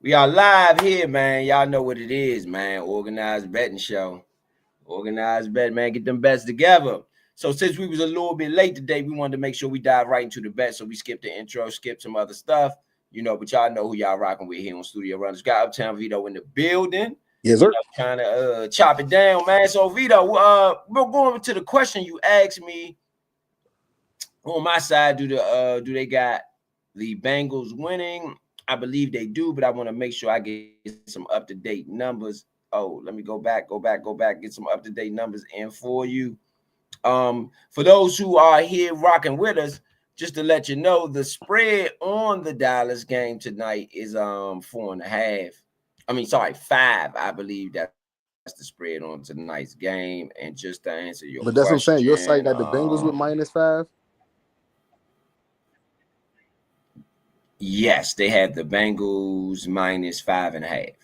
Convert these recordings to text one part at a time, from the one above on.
We are live here, man. Y'all know what it is, man. Organized betting show. Organized bet, man. Get them bets together. So since we was a little bit late today, we wanted to make sure we dive right into the bet. So we skipped the intro, skipped some other stuff. But y'all know who y'all rocking with here on Studio Runners. Got Uptown Vito in the building. Yes, sir. Trying to chop it down, man. So Vito, we're going to the question you asked me. On my side, do they got the Bengals winning? I believe they do, but I want to make sure I get some up-to-date numbers. Oh, let me go back, get some up-to-date numbers in for you. For those who are here rocking with us, just to let you know, the spread on the Dallas game tonight is 4.5. I mean, sorry, 5. I believe that's the spread on tonight's game. And just to answer your But that's what I'm saying. question, Your site got the Bengals with -5. yes, they have the Bengals -5.5.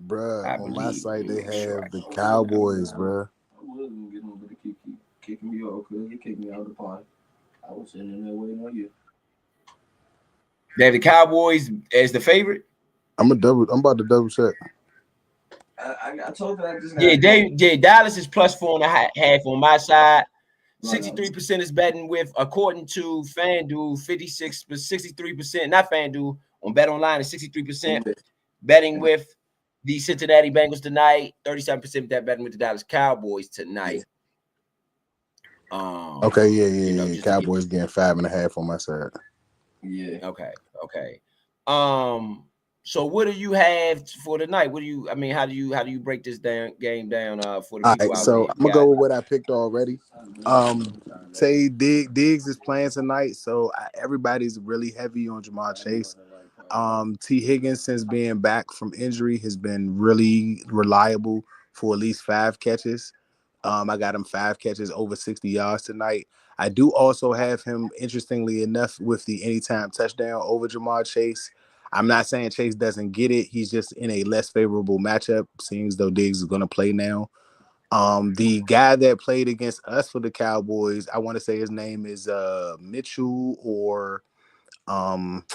Bruh, I on my believe. Let site me they make sure I have the get that number. Cowboys, bruh. I wasn't getting over to keep kicking me off because you kicked me out of the pod. I was sitting in there waiting on you. They have the Cowboys as the favorite. I'm about to double check. I told you I just Yeah, got Dallas is plus 4.5 on my side. 63% is betting with, according to FanDuel, 63%, not FanDuel, on Bet Online is 63% betting with the Cincinnati Bengals tonight, 37% that betting with the Dallas Cowboys tonight. Okay, yeah. Just Cowboys getting 5.5 on my side. Yeah. Okay. So what do you have for tonight? How do you break this game down for the All people right, out so there? I'm gonna go with what I picked already. Say Diggs is playing tonight, so everybody's really heavy on Jamar Chase. T. Higgins, since being back from injury, has been really reliable for at least 5 catches. I got him 5 catches over 60 yards tonight. I do also have him, interestingly enough, with the anytime touchdown over Jamar Chase. I'm not saying Chase doesn't get it. He's just in a less favorable matchup, seeing as though Diggs is going to play now. The guy that played against us for the Cowboys, I want to say his name is Mitchell or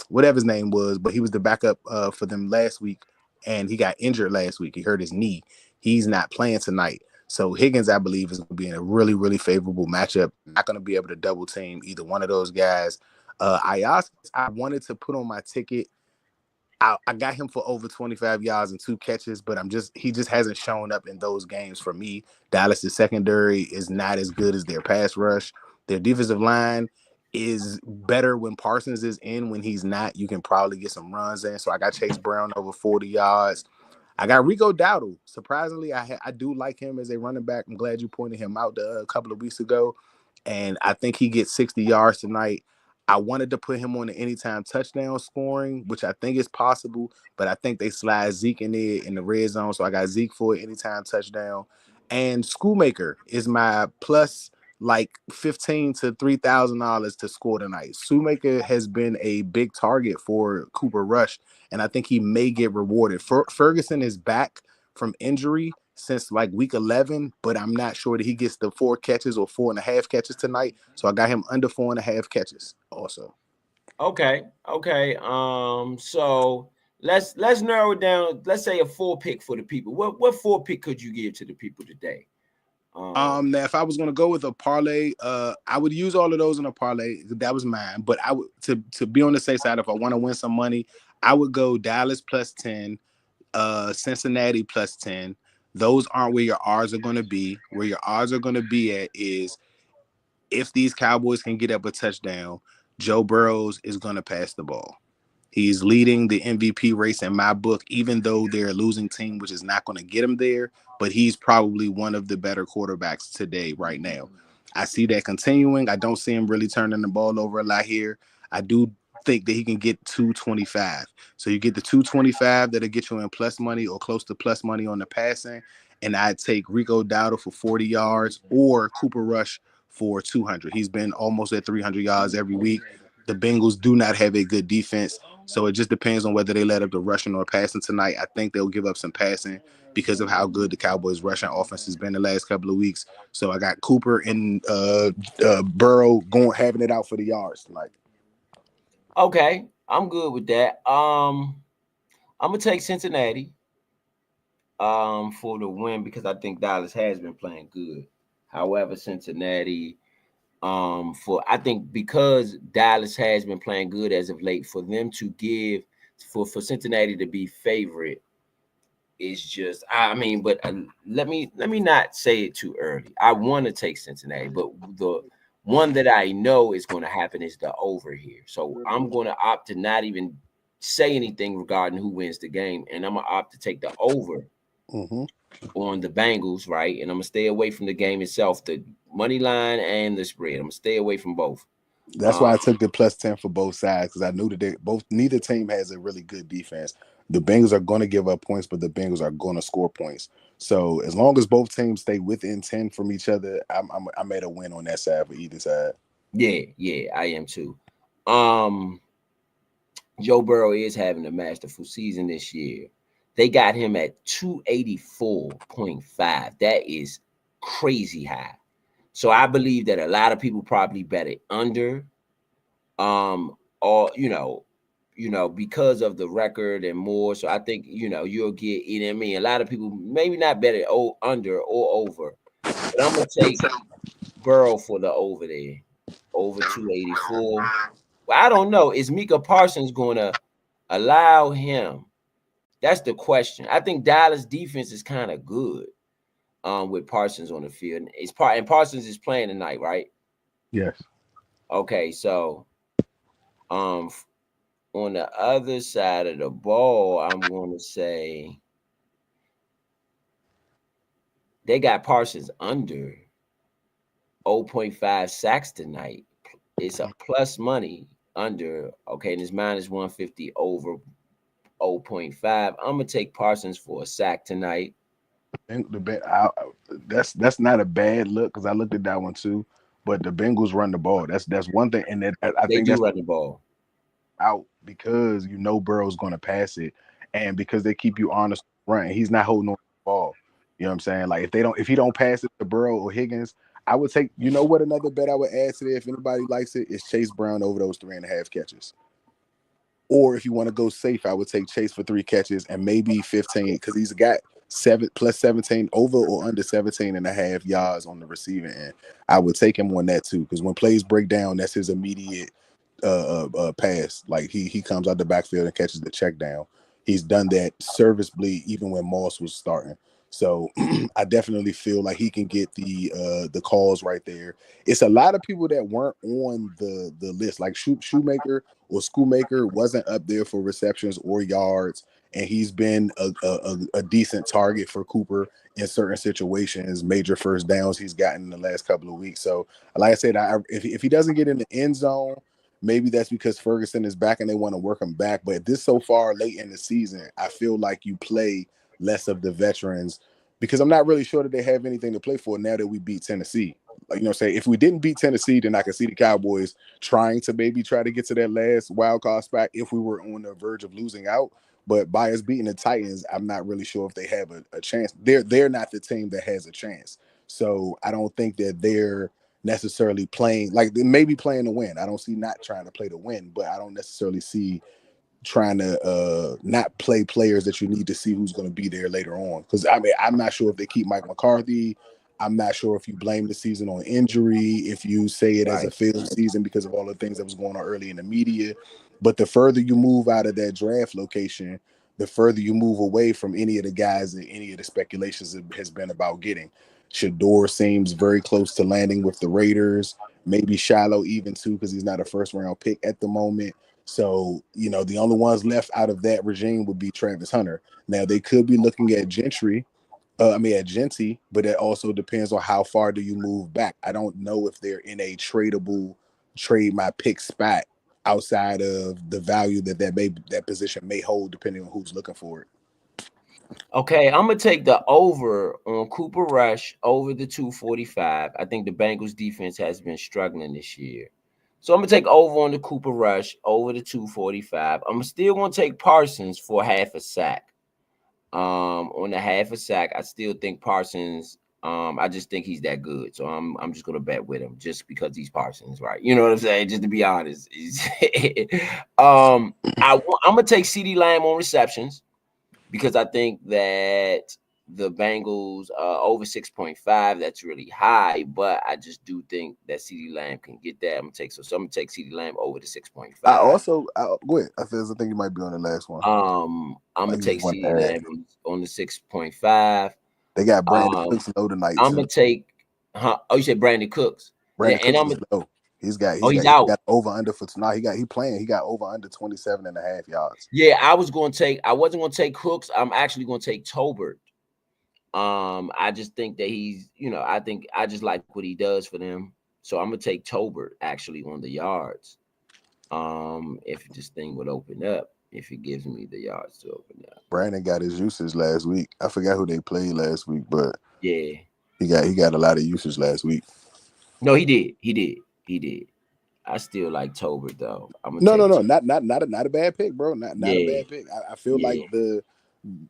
whatever his name was, but he was the backup for them last week, and he got injured last week. He hurt his knee. He's not playing tonight. So Higgins, I believe, is going to be in a really, really favorable matchup. Not going to be able to double team either one of those guys. I wanted to put on my ticket. I got him for over 25 yards and 2 catches, but he just hasn't shown up in those games for me. Dallas' secondary is not as good as their pass rush. Their defensive line is better when Parsons is in. When he's not, you can probably get some runs in. So I got Chase Brown over 40 yards. I got Rico Dowdle. Surprisingly, I do like him as a running back. I'm glad you pointed him out a couple of weeks ago. And I think he gets 60 yards tonight. I wanted to put him on the anytime touchdown scoring, which I think is possible, but I think they slide Zeke in there in the red zone. So I got Zeke for an anytime touchdown. And Schoolmaker is my plus like $15 to $3,000 to score tonight. Schoolmaker has been a big target for Cooper Rush, and I think he may get rewarded. Ferguson is back from injury since like week 11, but I'm not sure that he gets the 4 catches or 4.5 catches tonight. So I got him under 4.5 catches also. Okay. So let's narrow it down. Let's say a 4-pick for the people. What 4-pick could you give to the people today? Now if I was gonna go with a parlay, I would use all of those in a parlay. That was mine. But I would to be on the safe side, if I want to win some money, I would go Dallas plus 10, Cincinnati plus 10. Those aren't where your odds are gonna be. Where your odds are gonna be at is if these Cowboys can get up a touchdown, Joe Burrows is gonna pass the ball. He's leading the MVP race in my book, even though they're a losing team, which is not going to get him there. But he's probably one of the better quarterbacks today, right now. I see that continuing. I don't see him really turning the ball over a lot here. I do think that he can get 225. So you get the 225 that'll get you in plus money or close to plus money on the passing. And I'd take Rico Dowdle for 40 yards or Cooper Rush for 200. He's been almost at 300 yards every week. The Bengals do not have a good defense. So it just depends on whether they let up the rushing or passing tonight. I think they'll give up some passing because of how good the Cowboys' rushing offense has been the last couple of weeks. So I got Cooper and Burrow having it out for the yards tonight. Okay, I'm good with that. I'm gonna take Cincinnati for the win because I think Dallas has been playing good. However, Cincinnati for I think because Dallas has been playing good as of late, for them to give for Cincinnati to be favorite is just I mean, but let me not say it too early. I want to take Cincinnati, but the one that I know is going to happen is the over here. So I'm going to opt to not even say anything regarding who wins the game, and I'm gonna opt to take the over on the Bengals, right? And I'm gonna stay away from the game itself, the money line and the spread. I'm gonna stay away from both. That's why I took the +10 for both sides, because I knew that neither team has a really good defense. The Bengals are going to give up points, but the Bengals are going to score points. So as long as both teams stay within 10 from each other, I'm at a win on that side for either side. Yeah, I am too. Joe Burrow is having a masterful season this year. They got him at 284.5. That is crazy high. So I believe that a lot of people probably bet it under, or because of the record and more. So I think you'll get it. I mean, a lot of people maybe not bet it under or over, but I'm gonna take Burrow for the over there, over 284. Well, I don't know. Is Micah Parsons going to allow him? That's the question. I think Dallas defense is kind of good with Parsons on the field. And Parsons is playing tonight, right? Yes. Okay, so on the other side of the ball, I'm going to say they got Parsons under 0.5 sacks tonight. It's a plus money under. Okay, and it's minus 150 over 0.5. I'm gonna take Parsons for a sack tonight. That's not a bad look, because I looked at that one too. But the Bengals run the ball. That's one thing, and I think that's run the ball out, because Burrow's going to pass it, and because they keep you honest run. He's not holding on to the ball. You know what I'm saying? Like if he don't pass it to Burrow or Higgins, I would take. You know what? Another bet I would add today, if anybody likes it, is Chase Brown over those 3.5 catches. Or if you want to go safe, I would take Chase for 3 catches and maybe 15, because he's got plus 17 over or under 17.5 yards on the receiving end. I would take him on that too, because when plays break down, that's his immediate pass. Like he comes out the backfield and catches the check down. He's done that serviceably even when Moss was starting. So I definitely feel like he can get the calls right there. It's a lot of people that weren't on the list, like Shoemaker or Schoolmaker wasn't up there for receptions or yards, and he's been a decent target for Cooper in certain situations, major first downs he's gotten in the last couple of weeks. So like I said, if he doesn't get in the end zone, maybe that's because Ferguson is back and they want to work him back. But this so far late in the season, I feel like you play less of the veterans, because I'm not really sure that they have anything to play for now that we beat Tennessee. Like, say if we didn't beat Tennessee, then I could see the Cowboys trying to maybe try to get to that last wild card spot if we were on the verge of losing out. But by us beating the Titans, I'm not really sure if they have a chance. They're not the team that has a chance. So I don't think that they're necessarily playing, like they may be playing to win. I don't see not trying to play to win, but I don't necessarily see trying to not play players that you need to see who's going to be there later on. Because I mean, I'm not sure if they keep Mike McCarthy. I'm not sure if you blame the season on injury, if you say it as a failed season because of all the things that was going on early in the media. But the further you move out of that draft location, the further you move away from any of the guys that any of the speculations has been about getting. Shador seems very close to landing with the Raiders. Maybe Shiloh even too, because he's not a first-round pick at the moment. So, the only ones left out of that regime would be Travis Hunter. Now, they could be looking at Gentry, at Genty, but it also depends on how far do you move back. I don't know if they're in a tradable trade my pick spot outside of the value that position may hold, depending on who's looking for it. Okay, I'm gonna take the over on Cooper Rush over the 245. I think the Bengals defense has been struggling this year. So I'm gonna take over on the Cooper Rush over the 245. I'm still gonna take Parsons for half a sack. On the half a sack, I still think Parsons. I just think he's that good. So I'm just gonna bet with him just because he's Parsons, right? You know what I'm saying? Just to be honest. I'm gonna take CeeDee Lamb on receptions. because I think that the Bengals over 6.5, that's really high, but I just do think that CeeDee Lamb can get that. I'm gonna take CeeDee Lamb over the 6.5. Go ahead. I think you might be on the last one. I'm gonna take CeeDee Lamb on the 6.5. They got Brandon Cooks low tonight. I'm gonna take. Oh, you said Brandon Cooks. Brandon Cooks is low. He's out. He got over under for tonight. He playing. He got over under 27.5 yards. Yeah, I wasn't gonna take Cooks. I'm actually gonna take Tolbert. I just think that he's, I just like what he does for them. So I'm gonna take Tolbert actually on the yards. If this thing would open up, if it gives me the yards to open up. Brandon got his usage last week. I forgot who they played last week, but yeah, he got a lot of usage last week. No, he did. I still like Tolbert though. No, not a bad pick, bro. Not a bad pick. I feel like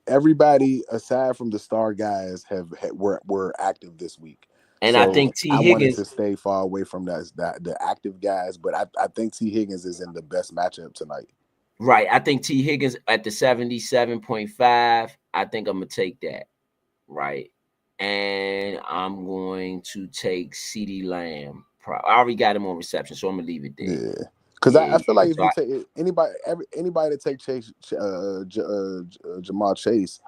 everybody aside from the star guys were active this week. And so I think T. Higgins wanted to stay far away from the active guys, but I think T. Higgins is in the best matchup tonight. Right. I think T. Higgins at the 77.5. I think I'm gonna take that. Right. And I'm going to take CeeDee Lamb. I already got him on reception, so I'm gonna leave it there. Yeah. Because I feel like if you take anybody to take Ja'Marr Chase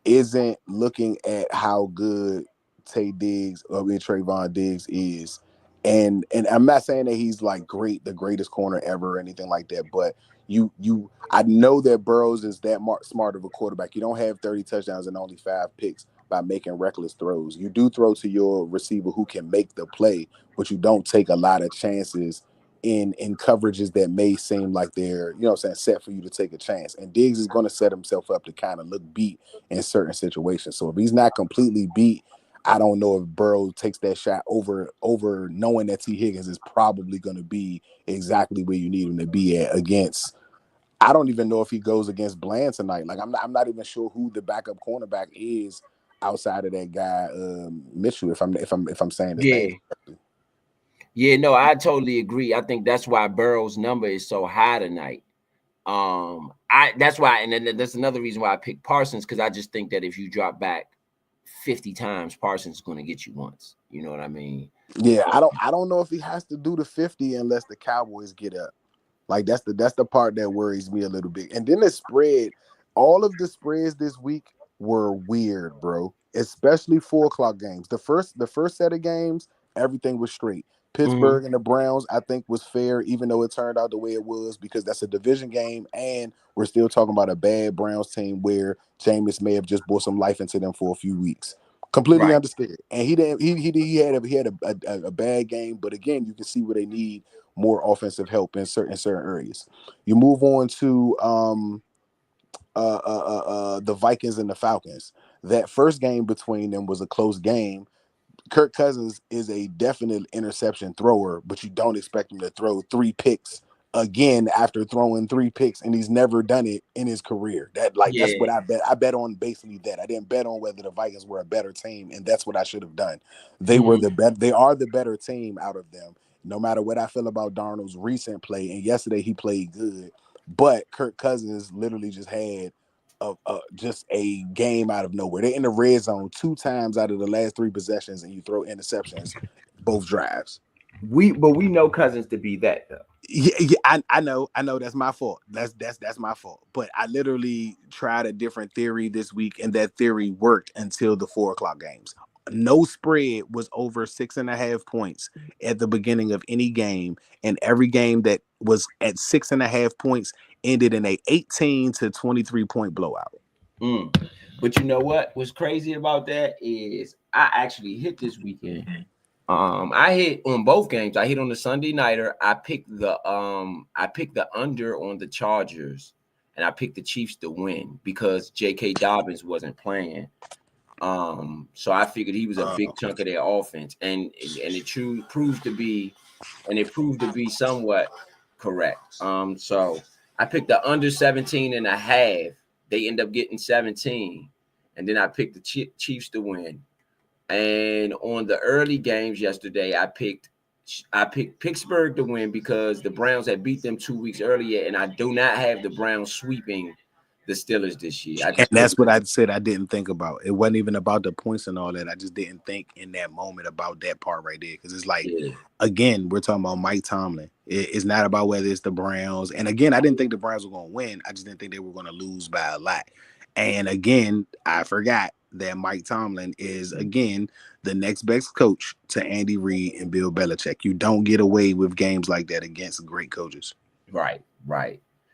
isn't looking at how good Trayvon Diggs is, and I'm not saying that he's like the greatest corner ever or anything like that, but I know that Burrows is that smart of a quarterback. You don't have 30 touchdowns and only 5 picks by making reckless throws. You do throw to your receiver who can make the play, but you don't take a lot of chances in coverages that may seem like they're, set for you to take a chance. And Diggs is going to set himself up to kind of look beat in certain situations. So if he's not completely beat, I don't know if Burrow takes that shot over knowing that T. Higgins is probably going to be exactly where you need him to be at against. I don't even know if he goes against Bland tonight. Like I'm not even sure who the backup cornerback is outside of that guy Mitchell. If I'm saying his name correctly. Yeah, no, I totally agree. I think that's why Burrow's number is so high tonight. That's why, and then that's another reason why I picked Parsons, because I just think that if you drop back 50 times, Parsons is going to get you once. You know what I mean? Yeah, I don't know if he has to do the 50 unless the Cowboys get up. Like that's the part that worries me a little bit. And then the spread, all of the spreads this week were weird, bro. Especially 4:00 games. The first set of games, everything was straight. Pittsburgh and the Browns, I think, was fair, even though it turned out the way it was, because that's a division game, and we're still talking about a bad Browns team where Jameis may have just brought some life into them for a few weeks. Completely understood. And he didn't. He had a bad game, but again, you can see where they need more offensive help in certain areas. You move on to the Vikings and the Falcons. That first game between them was a close game. Kirk Cousins is a definite interception thrower, but you don't expect him to throw 3 picks again after throwing 3 picks, and he's never done it in his career. That's what I bet. I bet on basically that. I didn't bet on whether the Vikings were a better team, and that's what I should have done. They were they are the better team out of them, no matter what I feel about Darnold's recent play. And yesterday he played good, but Kirk Cousins literally just had just a game out of nowhere. They're in the red zone 2 times out of the last 3 possessions, and you throw interceptions both drives. We know Cousins to be that though. Yeah, I know that's my fault. That's my fault. But I literally tried a different theory this week, and that theory worked until the 4:00 games. No spread was over 6.5 points at the beginning of any game, and every game that was at 6.5 points ended in a 18 to 23 point blowout. But you know what was crazy about that is I actually hit this weekend. I hit on both games. I hit on the Sunday nighter. I picked the under on the Chargers, and I picked the Chiefs to win because J.K. Dobbins wasn't playing. So I figured he was a big chunk of their offense, and it proved to be somewhat correct. So I picked the under 17.5. They end up getting 17, and then I picked the Chiefs to win. And on the early games yesterday, I picked Pittsburgh to win because the Browns had beat them 2 weeks earlier, and I do not have the Browns sweeping the Steelers this year. And that's what I said I didn't think about. It wasn't even about the points and all that. I just didn't think in that moment about that part right there. Because it's like, again, we're talking about Mike Tomlin. It's not about whether it's the Browns. And again, I didn't think the Browns were going to win. I just didn't think they were going to lose by a lot. And again, I forgot that Mike Tomlin is, again, the next best coach to Andy Reid and Bill Belichick. You don't get away with games like that against great coaches. Right.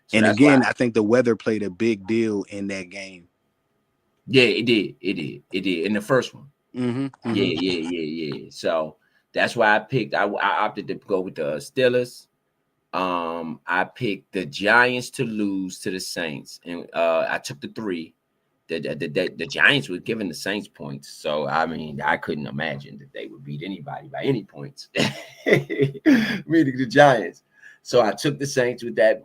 So and again, I think the weather played a big deal in that game. Yeah, it did. In the first one. Yeah. So that's why I picked. I opted to go with the Steelers. I picked the Giants to lose to the Saints, and I took the 3. The Giants were giving the Saints points, so I mean, I couldn't imagine that they would beat anybody by any points. Meaning the Giants. So I took the Saints with that,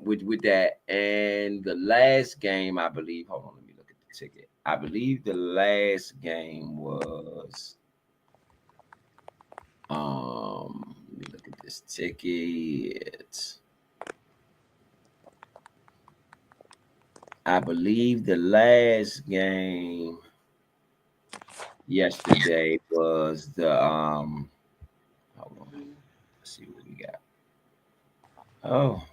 and the last game, I believe. Hold on, let me look at the ticket. I believe the last game was. Let me look at this ticket. I believe the last game yesterday was the hold on. Let's see what we got. Oh,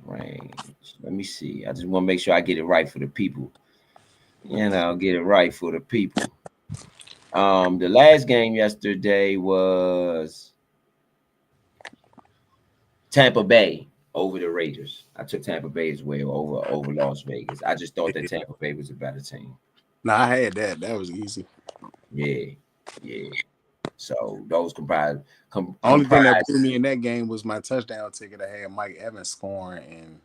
range. Let me see. I just want to make sure I get it right for the people. Get it right for the people. The last game yesterday was Tampa Bay over the Raiders. I took Tampa Bay as well over Las Vegas. I just thought that Tampa Bay was a better team. No, I had that. That was easy. Yeah. So those comprise. Only thing that blew me in that game was my touchdown ticket. I had Mike Evans scoring, and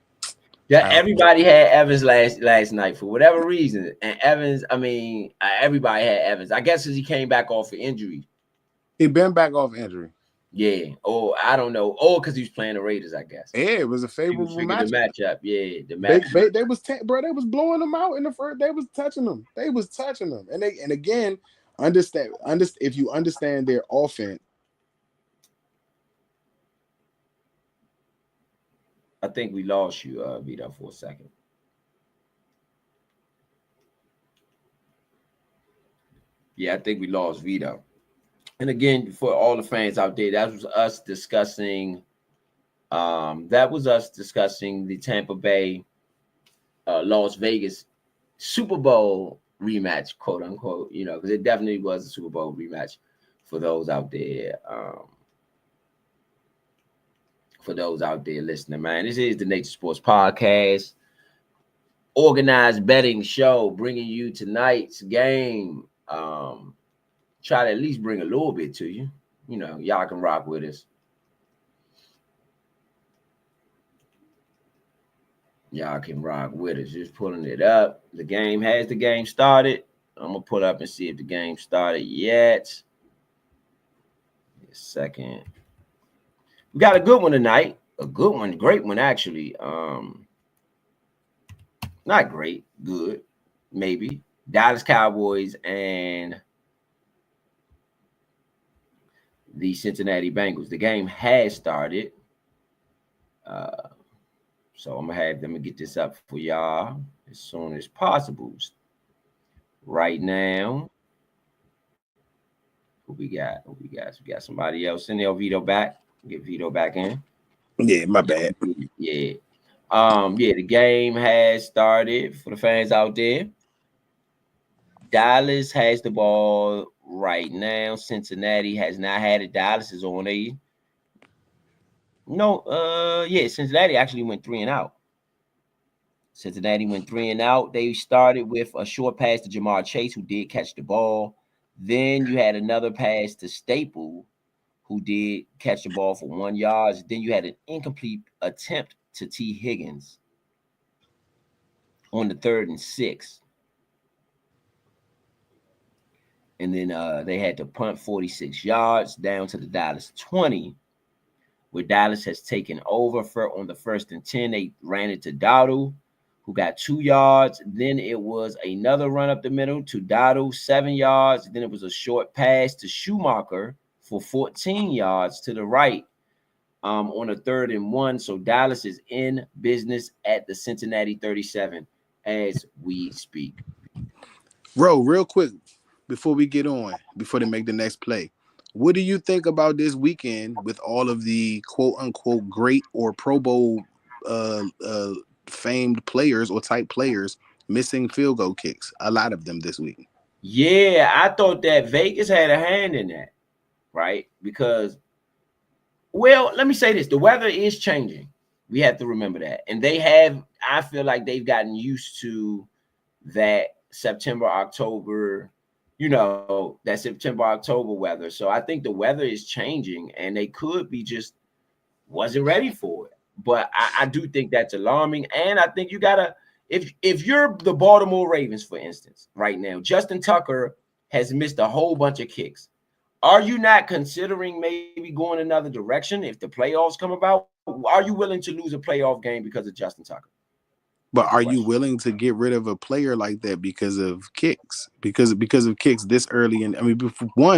everybody had Evans last night for whatever reason. And Evans, I mean, everybody had Evans. I guess because he came back off of injury. He been back off injury. Yeah. Oh, I don't know. Oh, because he was playing the Raiders, I guess. Yeah, it was a favorable matchup. Yeah, the matchup. They was blowing them out in the first. They was touching them. And again, understand if you understand their offense. I think we lost you, Vito, for a second. Yeah, I think we lost Vito. And again, for all the fans out there, that was us discussing. That was us discussing the Tampa Bay, Las Vegas Super Bowl rematch, quote unquote. Because it definitely was a Super Bowl rematch for those out there. For those out there listening, man, this is the Nature Sports Podcast, organized betting show, bringing you tonight's game. Try to at least bring a little bit to you. Y'all can rock with us. Just pulling it up. The game started. I'm gonna pull up and see if the game started yet. A second. We got a good one tonight. A good one, great one actually. Not great, good, maybe. Dallas Cowboys and the Cincinnati Bengals. The game has started. So I'm gonna get this up for y'all as soon as possible. Right now. Who we got? We got somebody else in there. Vito back. Get Vito back in. Yeah, my bad. Yeah. The game has started for the fans out there. Dallas has the ball right now. Cincinnati has not had it. Dallas is on a Cincinnati actually went 3 and out. They started with a short pass to Jamar Chase, who did catch the ball. Then you had another pass to Staple, who did catch the ball for 1 yard. Then you had an incomplete attempt to T. Higgins on the 3rd and 6. And then they had to punt 46 yards down to the Dallas 20, where Dallas has taken over on the 1st and 10. They ran it to Dowdle, who got 2 yards. Then it was another run up the middle to Dowdle, 7 yards. Then it was a short pass to Schumacher for 14 yards to the right on a 3rd and 1. So Dallas is in business at the Cincinnati 37. as we speak. Bro, real quick, before we get on, before they make the next play, what do you think about this weekend with all of the quote unquote great or Pro Bowl famed players or type players missing field goal kicks? A lot of them this week. Yeah, I thought that Vegas had a hand in that, right? Because, well, let me say this: the weather is changing. We have to remember that, and they have. I feel like they've gotten used to that September, October, that September, October weather. So I think the weather is changing, and they could be just wasn't ready for it. But I do think that's alarming, and I think you gotta if you're the Baltimore Ravens, for instance, right now, Justin Tucker has missed a whole bunch of kicks. Are you not considering maybe going another direction if the playoffs come about? Are you willing to lose a playoff game because of Justin Tucker? But are you willing to get rid of a player like that because of kicks? Because of kicks this early, and I mean,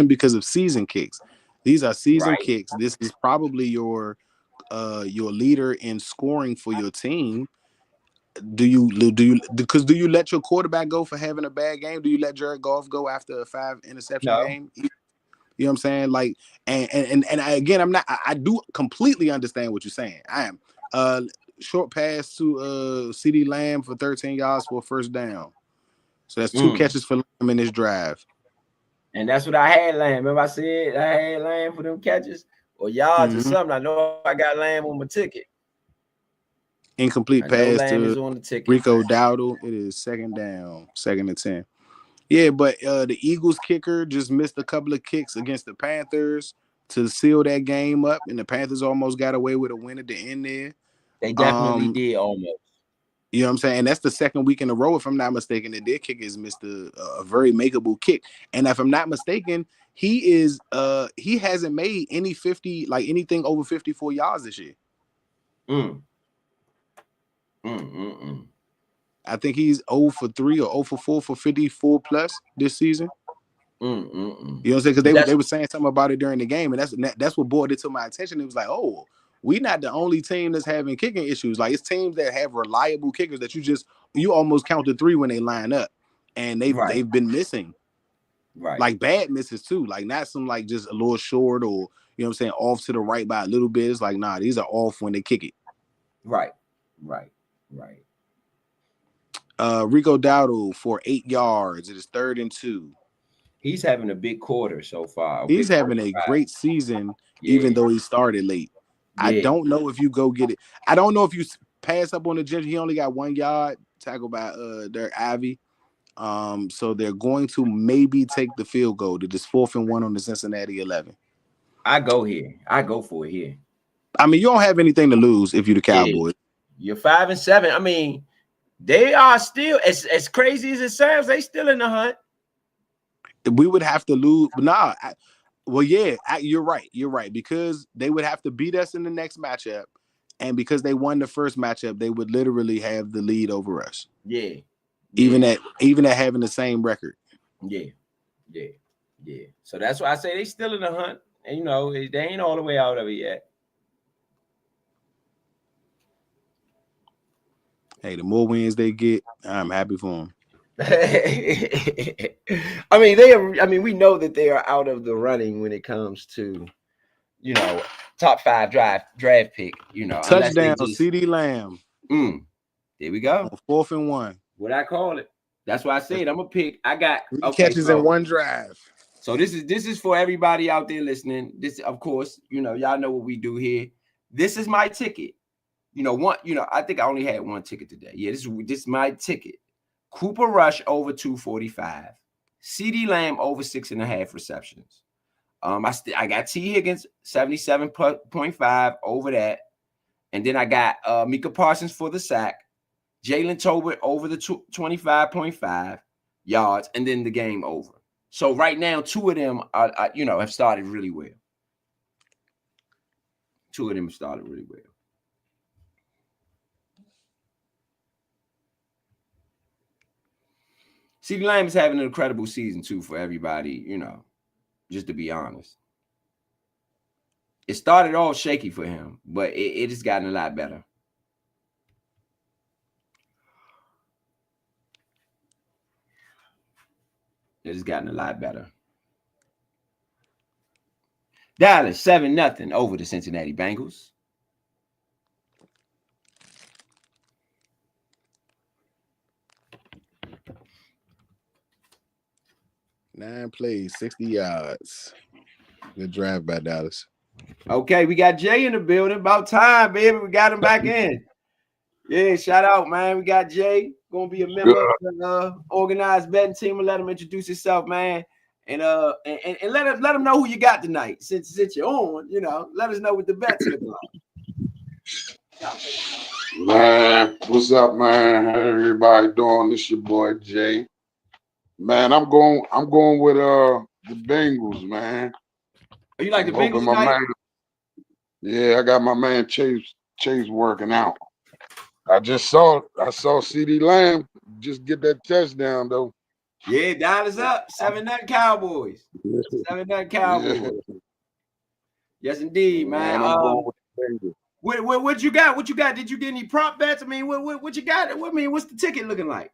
because of season kicks. These are season kicks. This is probably your leader in scoring for your team. Do you let your quarterback go for having a bad game? Do you let Jared Goff go after a 5 interception game? You know what I'm saying? Like, and again, I do completely understand what you're saying. I am short pass to CeeDee Lamb for 13 yards for a first down. So that's 2 catches for Lamb in this drive. And that's what I had Lamb. Remember I said I had Lamb for them catches or yards or something. I know I got Lamb on my ticket. Incomplete pass to Rico Dowdle. It is 2nd down, 2nd and 10. Yeah, but the Eagles kicker just missed a couple of kicks against the Panthers to seal that game up, and the Panthers almost got away with a win at the end there. They definitely did almost. You know what I'm saying? And that's the 2nd week in a row, if I'm not mistaken, that their kicker has missed a very makeable kick. And if I'm not mistaken, he hasn't made anything over 54 yards this year. I think he's 0 for 3 or 0 for 4 for 54 plus this season. You know what I'm saying? Because they were saying something about it during the game, and that's what brought it to my attention. It was like, oh, we're not the only team that's having kicking issues. Like, it's teams that have reliable kickers that you almost count to 3 when they line up, and they've been missing. Right. Like bad misses too. Like not some like just a little short or you know what I'm saying, off to the right by a little bit. It's like, nah, these are off when they kick it. Right. Rico Dowdle for 8 yards. It is 3rd and 2. He's having a big quarter so far. He's having a great season, even though he started late. Yeah. I don't know if you go get it. I don't know if you pass up on the Ginger. He only got 1 yard tackled by Derek Ivy. So they're going to maybe take the field goal. It is 4th and 1 on the Cincinnati 11. I go here. I go for it here. I mean, you don't have anything to lose if you're the Cowboys. You're 5 and 7. I mean, they are still as crazy as it sounds. They still in the hunt. We would have to lose. Nah. You're right. You're right, because they would have to beat us in the next matchup, and because they won the first matchup, they would literally have the lead over us. Yeah. Even at having the same record. Yeah. So that's why I say they still in the hunt, and they ain't all the way out of it yet. Hey, the more wins they get, I'm happy for them. I mean, we know that they are out of the running when it comes to, top 5 draft pick. Touchdown, CeeDee Lamb. There we go. 4th and 1. What I call it. That's why I said I'm gonna pick. I got 3 catches in 1 drive. So this is for everybody out there listening. This, of course, y'all know what we do here. This is my ticket. I think I only had 1 ticket today. Yeah, this is my ticket. Cooper Rush over 245. CeeDee Lamb over 6.5 receptions. I got T Higgins 77.5 over that. And then I got Micah Parsons for the sack. Jalen Tolbert over the 25.5 yards, and then the game over. So right now, 2 of them have started really well. 2 of them have started really well. CeeDee Lamb is having an incredible season too for everybody, just to be honest. It started all shaky for him, but it has gotten a lot better. It's gotten a lot better. Dallas 7-0 over the Cincinnati Bengals. Nine plays, 60 yards. Good drive by Dallas. Okay, we got Jay in the building. About time, baby. We got him back in. Yeah, shout out, man. We got Jay. Gonna be a member of the organized betting team. And let him introduce himself, man. And let him know who you got tonight. Since you're on, let us know what the bets look like. Man, what's up, man? How everybody doing? This your boy Jay. Man, I'm going with the Bengals, man. Oh, you like the Bengals tonight? Yeah, I got my man Chase working out. I saw CeeDee Lamb just get that touchdown though. Yeah, Dallas up 7-0 Cowboys. 7-0 Cowboys. Yeah. Yes, indeed, man. I'm going with the Bengals. What you got? What you got? Did you get any prop bets? I mean, what you got? I mean, what's the ticket looking like?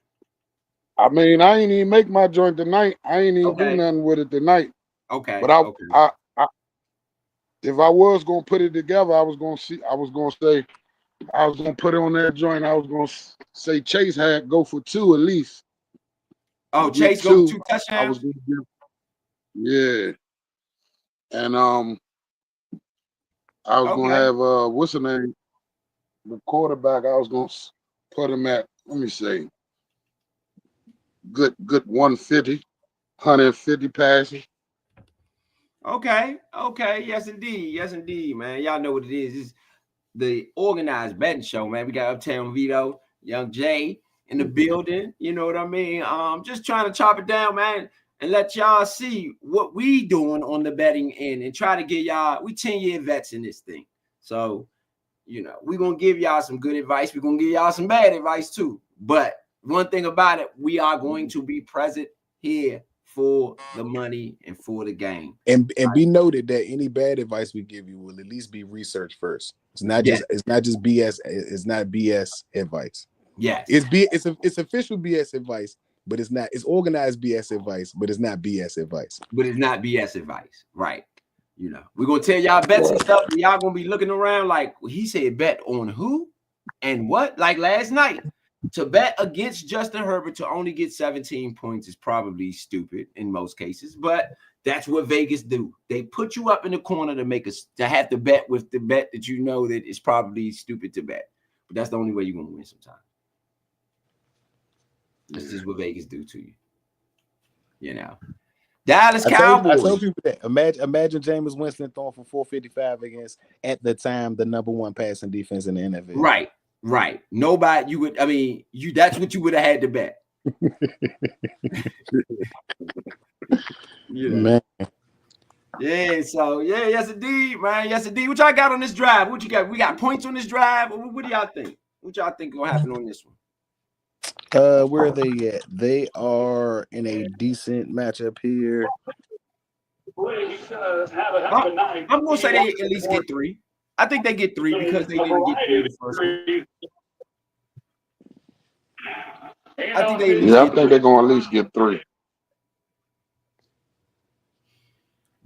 I mean, I ain't even make my joint tonight. I ain't even do nothing with it tonight. Okay. But I if I was gonna put it together, I was gonna put it on that joint. I was gonna say Chase had go for 2 at least. Oh, Chase go for 2 touchdowns. I was gonna give, yeah. And I was gonna have what's the name? The quarterback. I was gonna put him at, let me say, good 150 passing. Okay. Yes, indeed, man. Y'all know what it is. It's the organized betting show, man. We got Uptown Vito, Young Jay in the building. You know what I mean? Just trying to chop it down, man, and let y'all see what we doing on the betting end and try to get y'all. We 10-year vets in this thing. So, we're going to give y'all some good advice. We're going to give y'all some bad advice too. But one thing about it, we are going to be present here for the money and for the game. And be noted that any bad advice we give you will at least be researched first. It's not just BS. It's not BS advice. Yes. It's official BS advice, but it's not. It's organized BS advice, but it's not BS advice. But it's not BS advice, right? We're gonna tell y'all bets and stuff, and y'all gonna be looking around like, well, he said bet on who and what? Like last night, to bet against Justin Herbert to only get 17 points is probably stupid in most cases, but that's what Vegas do. They put you up in the corner to have to bet with the bet that that is probably stupid to bet. But that's the only way you're gonna win sometimes. This is what Vegas do to you. Dallas Cowboys. I told people that. Imagine Jameis Winston throwing for 455 against, at the time, the number 1 passing defense in the NFL. Right. Nobody, that's what you would have had to bet. Man. Yeah, so yes indeed, man. Yes indeed. What y'all got on this drive? What you got? We got points on this drive. What do y'all think? What y'all think gonna happen on this one? Where are they at? They are in a decent matchup here. I'm gonna say they at least get 3. I think they get 3 because they didn't get 3 the first one. I think they're gonna at least get 3.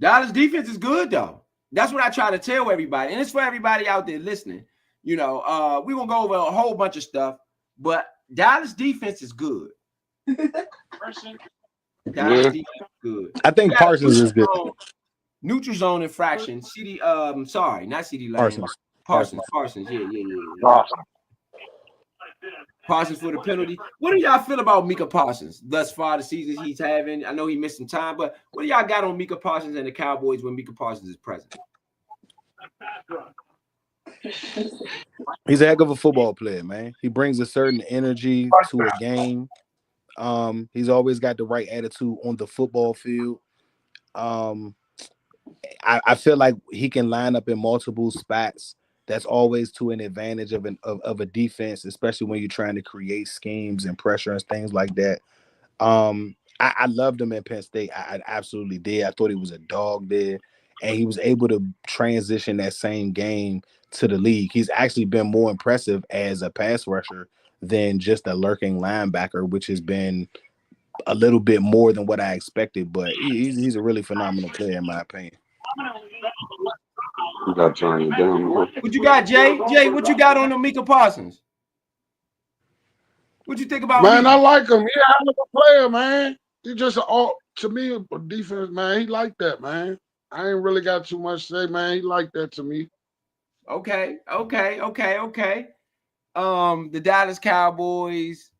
Dallas defense is good though. That's what I try to tell everybody, and it's for everybody out there listening. We're gonna go over a whole bunch of stuff, but Dallas defense is good. Dallas defense is good. I think Parsons is good. Neutral zone infraction. Sorry, not CeeDee Lamb. Parsons. Yeah. Parsons for the penalty. What do y'all feel about Micah Parsons thus far the season he's having? I know he missed some time, but what do y'all got on Micah Parsons and the Cowboys when Micah Parsons is present? He's a heck of a football player, man. He brings a certain energy to a game. He's always got the right attitude on the football field. I feel like he can line up in multiple spots. That's always to an advantage of a defense, especially when you're trying to create schemes and pressure and things like that. I loved him in Penn State. I absolutely did. I thought he was a dog there, and he was able to transition that same game to the league. He's actually been more impressive as a pass rusher than just a lurking linebacker, which has been a little bit more than what I expected, but he's a really phenomenal player in my opinion. You got to turn it down. What you got, Jay? Jay, what you got on the Micah Parsons? What you think about Man, Micah? I like him. He's a hell of a player, man. He just to me a defense, man. He like that, man. I ain't really got too much to say, man. He like that to me. Okay. The Dallas Cowboys.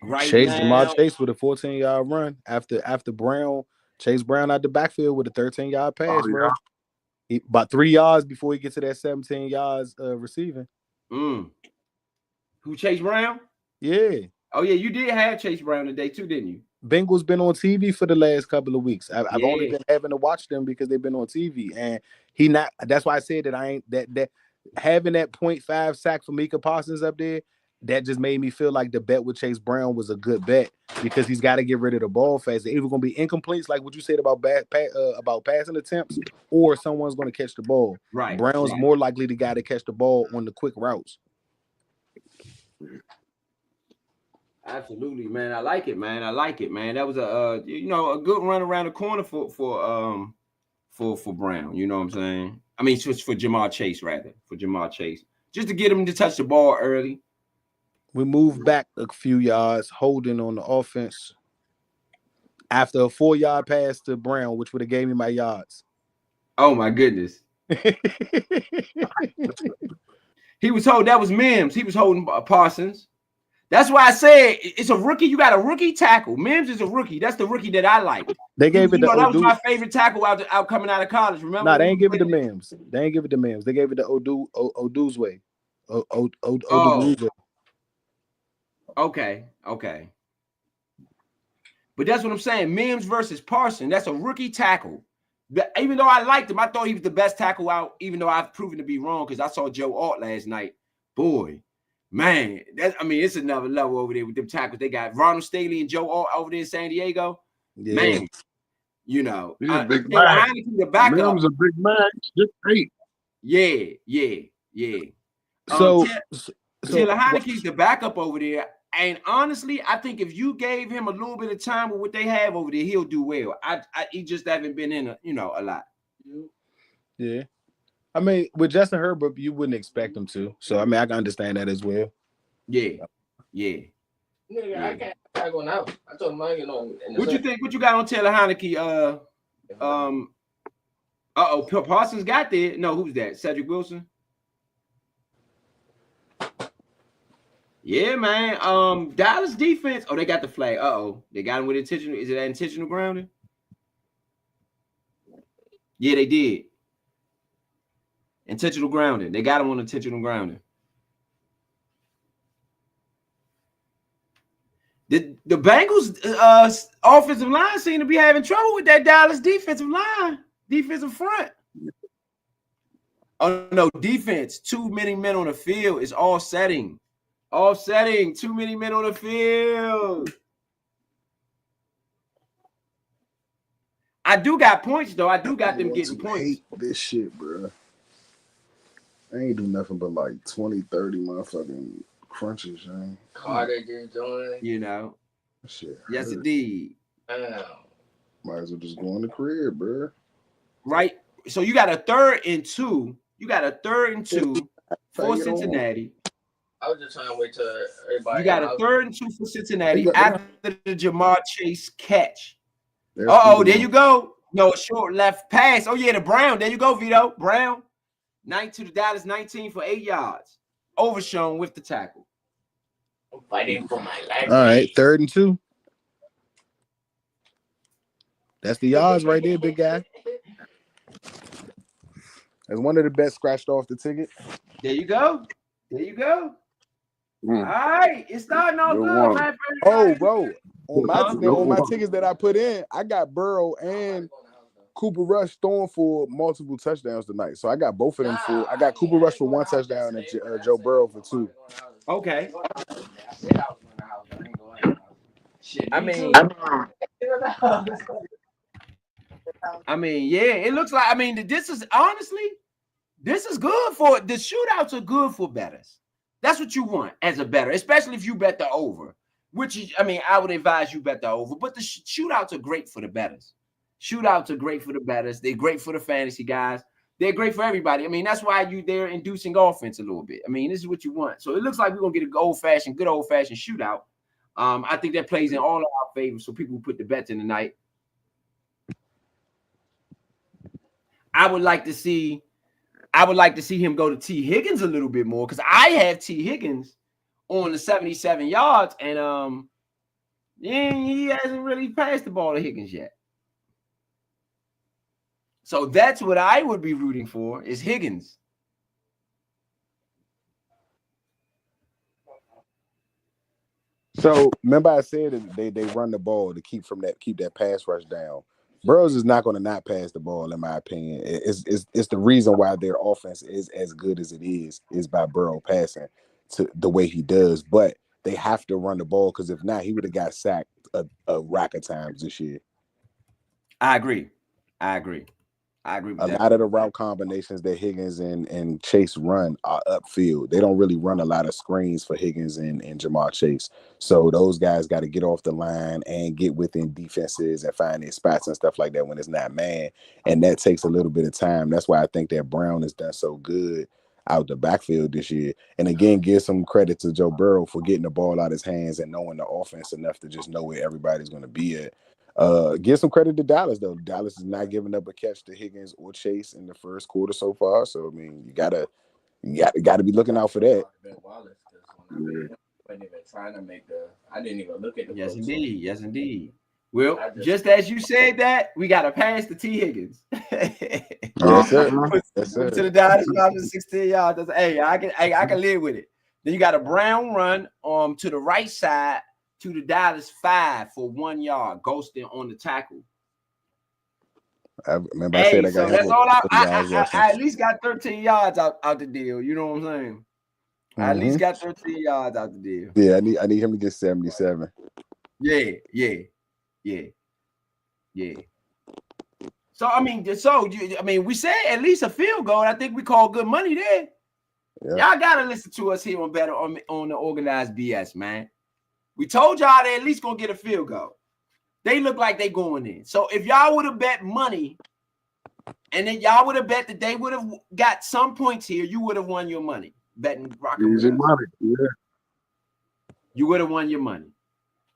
Right now, Jamar Chase with a 14-yard run after Brown. Chase Brown out the backfield with a 13-yard pass, bro. He, about 3 yards before he gets to that 17 yards receiving. Who, Chase Brown? Yeah. Oh, yeah, you did have Chase Brown today too, didn't you? Bengals been on TV for the last couple of weeks. I've only been having to watch them because they've been on TV, and that's why I said that I ain't that having that 0.5 sack for Micah Parsons up there. That just made me feel like the bet with Chase Brown was a good bet because he's got to get rid of the ball fast. They're either going to be incompletes, like what you said about passing attempts, or someone's going to catch the ball. Right. Brown's more likely the guy to catch the ball on the quick routes. Absolutely, man. I like it, man. That was a a good run around the corner for Brown. You know what I'm saying? I mean, for Jamar Chase, rather. For Jamar Chase. Just to get him to touch the ball early. We moved back a few yards, holding on the offense after a 4-yard pass to Brown, which would have gave me my yards. Oh my goodness. He was told that was Mims. He was holding Parsons. That's why I said it's a rookie. You got a rookie tackle. Mims is a rookie. That's the rookie that I like. They gave it to that was my favorite tackle out coming out of college. Remember? No, they ain't give it to Mims. They ain't give it to Mims. They gave it to Oduzwe. Okay. But that's what I'm saying. Mims versus Parsons. That's a rookie tackle. Even though I liked him, I thought he was the best tackle out, even though I've proven to be wrong because I saw Joe Alt last night. Boy, man, it's another level over there with them tackles. They got Ronald Staley and Joe Alt over there in San Diego. Yeah. Man, he's a big man. Mims a big man. Just 8. Yeah. Taylor Heineke's the backup over there. And honestly, I think if you gave him a little bit of time with what they have over there, he'll do well. He just haven't been in a lot. Yeah. I mean, with Justin Herbert, you wouldn't expect him to. So I mean, I can understand that as well. Yeah. I can't go now. I told him I ain't going. What you think? What you got on Taylor Heineke? Parsons got there. No, who's that? Cedric Wilson. Yeah, man. Dallas defense. Oh, they got the flag. They got him with intentional. Is it that intentional grounding? Yeah, they did. Intentional grounding. They got him on intentional grounding. The Bengals offensive line seem to be having trouble with that Dallas defensive front. Oh no, defense. Too many men on the field is offsetting. Too many men on the field. I do got points though. I do got them getting points. Hate this shit, bro. I ain't do nothing but like 20, 30 motherfucking crunches, man. Carter did join. Shit. Yes, indeed. Might as well just go in the crib, bro. Right. So you got a 3rd and 2. For Cincinnati. I was just trying to wait till everybody. You got a 3rd and 2 for Cincinnati after the Jamar Chase catch. There you go. No, a short left pass. Oh, yeah, the Brown. There you go, Vito. Brown. 19 to Dallas, 19 for 8 yards. Overshown with the tackle. I'm fighting for my life. All right, 3rd and 2. That's the yards right there, big guy. That's one of the best scratched off the ticket. There you go. All right, it's starting all good, man. Oh, bro. On my tickets that I put in, I got Burrow and Cooper Rush throwing for multiple touchdowns tonight. So I got both of them for. I got Cooper Rush for 1 touchdown and Joe Burrow for 2. Okay. I mean, yeah, it looks like. This is good for the shootouts are good for bettors. That's what you want as a bettor, especially if you bet the over. which is, I mean, I would advise you bet the over. But the shootouts are great for the bettors. Shootouts are great for the bettors. They're great for the fantasy guys. They're great for everybody. I mean, that's why they're inducing offense a little bit. I mean, this is what you want. So it looks like we're gonna get a good old fashioned shootout. I think that plays in all of our favor. So people who put the bets in tonight. I would like to see him go to T. Higgins a little bit more because I have T. Higgins on the 77 yards, and he hasn't really passed the ball to Higgins yet. So that's what I would be rooting for is Higgins. So remember I said that they run the ball to keep that pass rush down. Burrows is not going to not pass the ball, in my opinion. It's the reason why their offense is as good as it is by Burrow passing to the way he does. But they have to run the ball because if not, he would have got sacked a rack of times this year. I agree with that. A lot of the route combinations that Higgins and Chase run are upfield. They don't really run a lot of screens for Higgins and Jamar Chase. So those guys got to get off the line and get within defenses and find their spots and stuff like that when it's not man. And that takes a little bit of time. That's why I think that Brown has done so good out the backfield this year. And again, give some credit to Joe Burrow for getting the ball out of his hands and knowing the offense enough to just know where everybody's going to be at. Give some credit to Dallas though. Dallas is not giving up a catch to Higgins or Chase in the first quarter so far. So I mean, you gotta be looking out for that. I didn't even look at the. Yes, indeed. Yes, indeed. Well, just as you said that, we got to pass to T. Higgins. Yes, sir. Yes, sir. To the Dallas 16 yards. Hey, I can live with it. Then you got a Brown run to the right side to the Dallas 5 for 1 yard, ghosting on the tackle. I remember I said I got. So that's all I at least got 13 yards out the deal. You know what I'm saying? I at least got 13 yards out the deal. Yeah, I need him to get 77. Yeah. So I mean, we said at least a field goal. I think we call good money there. Yeah. Y'all gotta listen to us here on Better on the Organized BS, man. We told y'all they at least gonna get a field goal. They look like they going in. So if y'all would have bet money, and then y'all would have bet that they would have got some points here, you would have won your money. Betting rocking easy money, yeah. You would have won your money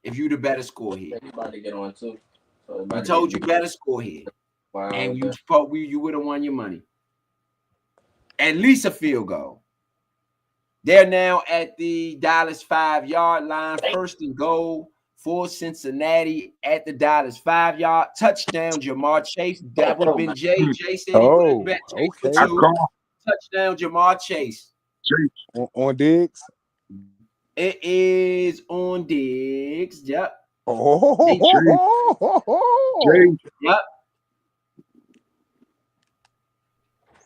if you'd have better score here. Everybody get on too. So I told you better score here, and you would have won your money. At least a field goal. They're now at the Dallas 5-yard line, 1st and goal for Cincinnati at the Dallas 5-yard touchdown. Jamar Chase. That would have been Jay. Jay said he would have bet Chase for 2. Touchdown, Jamar Chase. On Diggs. It is on Diggs. Yep. Yep.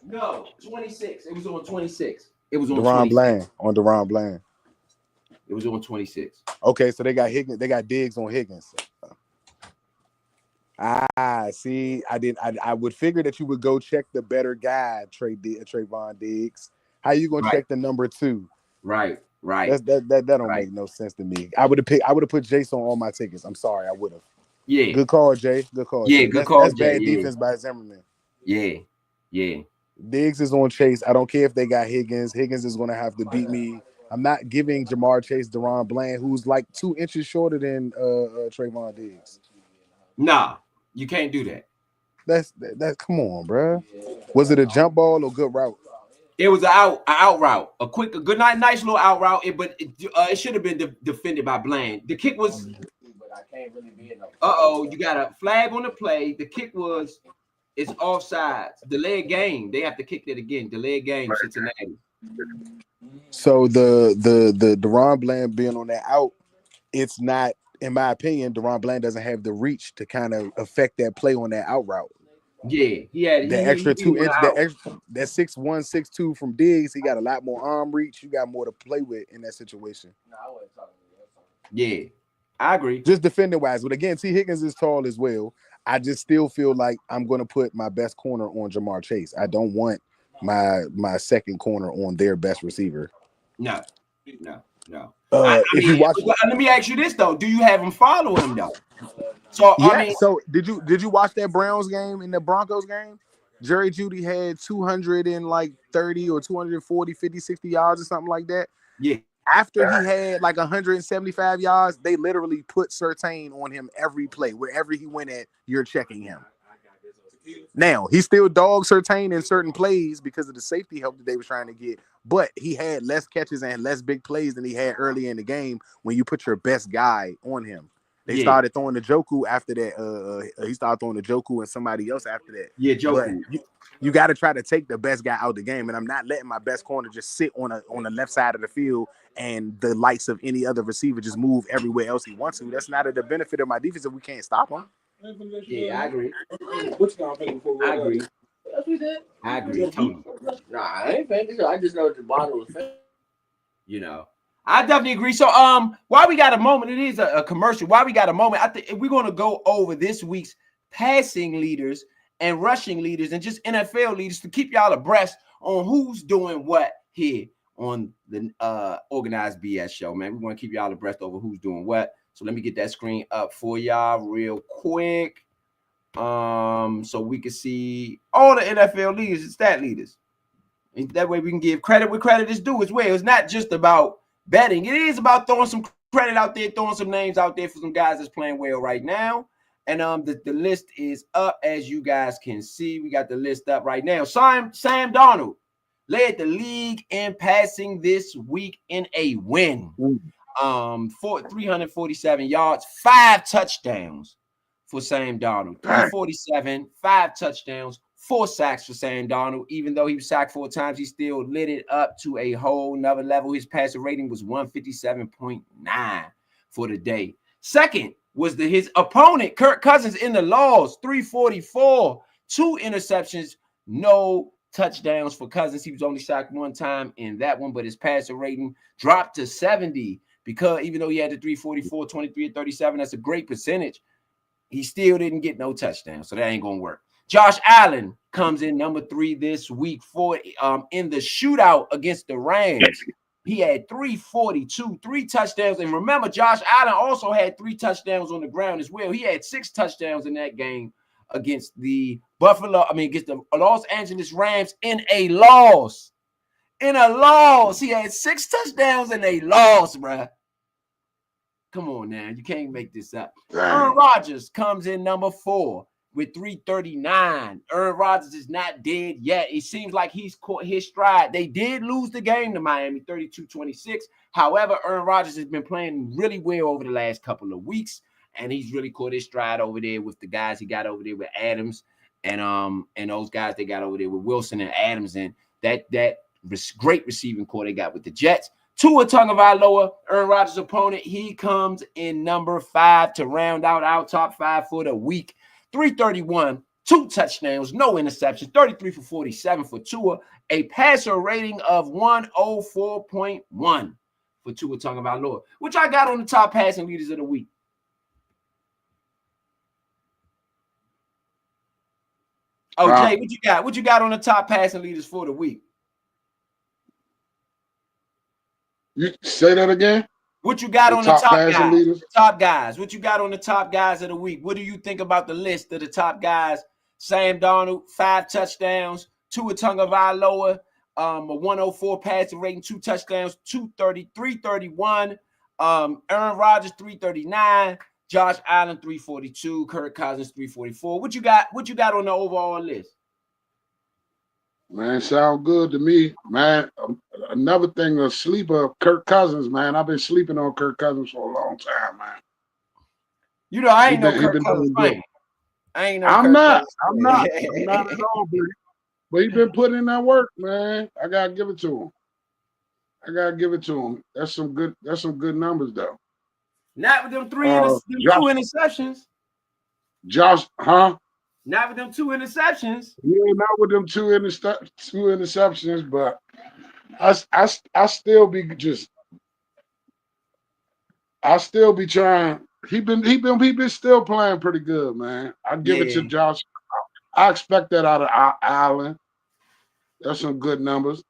No, 26. It was on 26. It was on DaRon Bland. On DaRon Bland. It was on 26. Okay, so they got Higgins. They got Diggs on Higgins. See. I would figure that you would go check the better guy, Trayvon Diggs. How you gonna check the number 2? Right. That don't make no sense to me. I would have put Jason on all my tickets. I'm sorry, I would have. Yeah. Good call, Jay. Good call. Yeah, Jay. good call. That's Jay. bad defense by Zimmerman. Yeah. Diggs is on Chase. I don't care if they got Higgins. Higgins is going to have to beat me. I'm not giving Jamar Chase DaRon Bland, who's like 2 inches shorter than Trayvon Diggs. Nah, you can't do that. That's come on, bro. Was it a jump ball or good route? It was an out route, a good nice little out route. But it should have been defended by Bland. The kick was. You got a flag on the play. The kick was. It's offsides. Delayed game. They have to kick that again. Delayed game, Cincinnati. So the DaRon Bland being on that out, it's not, in my opinion, DaRon Bland doesn't have the reach to kind of affect that play on that out route. Yeah, he had the extra 2 inch, that 6'1", 6'2" from Diggs. He got a lot more arm reach. You got more to play with in that situation. Yeah, I agree. Just defending wise, but again, T. Higgins is tall as well. I just still feel like I'm going to put my best corner on Jamar Chase. I don't want my second corner on their best receiver. No. I If you mean, watch, let me ask you this though: do you have him follow him though? So yeah. I mean, So did you watch that Browns game and the Broncos game? Jerry Judy had 230 or 240, 50, 60 yards or something like that. yeah, After he had like 175 yards, they literally put Surtain on him every play. Wherever he went at, you're checking him. Now, he still dogged Surtain in certain plays because of the safety help that they were trying to get, but he had less catches and less big plays than he had early in the game when you put your best guy on him. They started throwing the Joku after that. He started throwing the Joku and somebody else after that. Yeah, But Joku. you got to try to take the best guy out the game, and I'm not letting my best corner just sit on the left side of the field and the likes of any other receiver just move everywhere else he wants to. That's not the benefit of my defense if we can't stop him. Yeah, I agree. I agree. That's what he said. I agree. Totally. Nah, I ain't finished. I just know the bottle was finished. You know, I definitely agree. So, while we got a moment, it is a commercial. While we got a moment, I think we're gonna go over this week's passing leaders and rushing leaders and just NFL leaders to keep y'all abreast on who's doing what here on the Organized BS show, man. We want to keep y'all abreast over who's doing what. So let me get that screen up for y'all real quick. So we can see all the NFL leaders and stat leaders. And that way we can give credit where credit is due as well. It's not just about betting. It is about throwing some credit out there, throwing some names out there for some guys that's playing well right now. And the list is up, as you guys can see. We got the list up right now. Sam Darnold led the league in passing this week in a win. For 347 yards, 5 touchdowns for Sam Darnold. 347, 5 touchdowns, 4 sacks for Sam Darnold. Even though he was sacked 4 times, he still lit it up to a whole nother level. His passer rating was 157.9 for the day. Second was his opponent, Kirk Cousins, in the loss, 344, 2 interceptions, no touchdowns for Cousins. He was only sacked 1 time in that one, but his passer rating dropped to 70 because even though he had the 344, 23-37, that's a great percentage. He still didn't get no touchdown, so that ain't gonna work. Josh Allen comes in number 3 this week for in the shootout against the Rams. He had 342, 3 touchdowns. And remember, Josh Allen also had 3 touchdowns on the ground as well. He had 6 touchdowns in that game against the against the Los Angeles Rams in a loss. In a loss. He had 6 touchdowns in a loss, bruh. Come on now. You can't make this up. Aaron Rodgers comes in number 4 with 339. Aaron Rodgers is not dead yet. It seems like he's caught his stride. They did lose the game to Miami, 32-26. However, Aaron Rodgers has been playing really well over the last couple of weeks, and he's really caught his stride over there with the guys he got over there with Adams and those guys they got over there with Wilson and Adams and that great receiving core they got with the Jets. Tua Tagovailoa, Aaron Rodgers' opponent, he comes in number 5 to round out our top 5 for the week. 331, 2 touchdowns, no interceptions, 33 for 47 for Tua, a passer rating of 104.1 for Tua Tagovailoa, which I got on the top passing leaders of the week. Oh, Jay, what you got? What you got on the top passing leaders for the week? You say that again? What you got on the top guys? Leaders? Top guys. What you got on the top guys of the week? What do you think about the list of the top guys? Sam Darnold, 5 touchdowns. Tua Tagovailoa, a 104 passing rating, 2 touchdowns, 331. Aaron Rodgers, 339. Josh Allen, 342. Kirk Cousins, 344. What you got on the overall list? Man, sound good to me, man. Another thing, a sleeper, Kirk Cousins, man. I've been sleeping on Kirk Cousins for a long time, man. You know, I ain't no Kirk Cousins fan. I'm not at all, but he's been putting in that work, man. I gotta give it to him. That's some good numbers, though. Not with them 2 interceptions. Josh, huh? Not with them 2 interceptions. Yeah, not with them 2 interceptions, but I still be trying. He been still playing pretty good, man. I give it to Josh. I expect that out of Allen. That's some good numbers.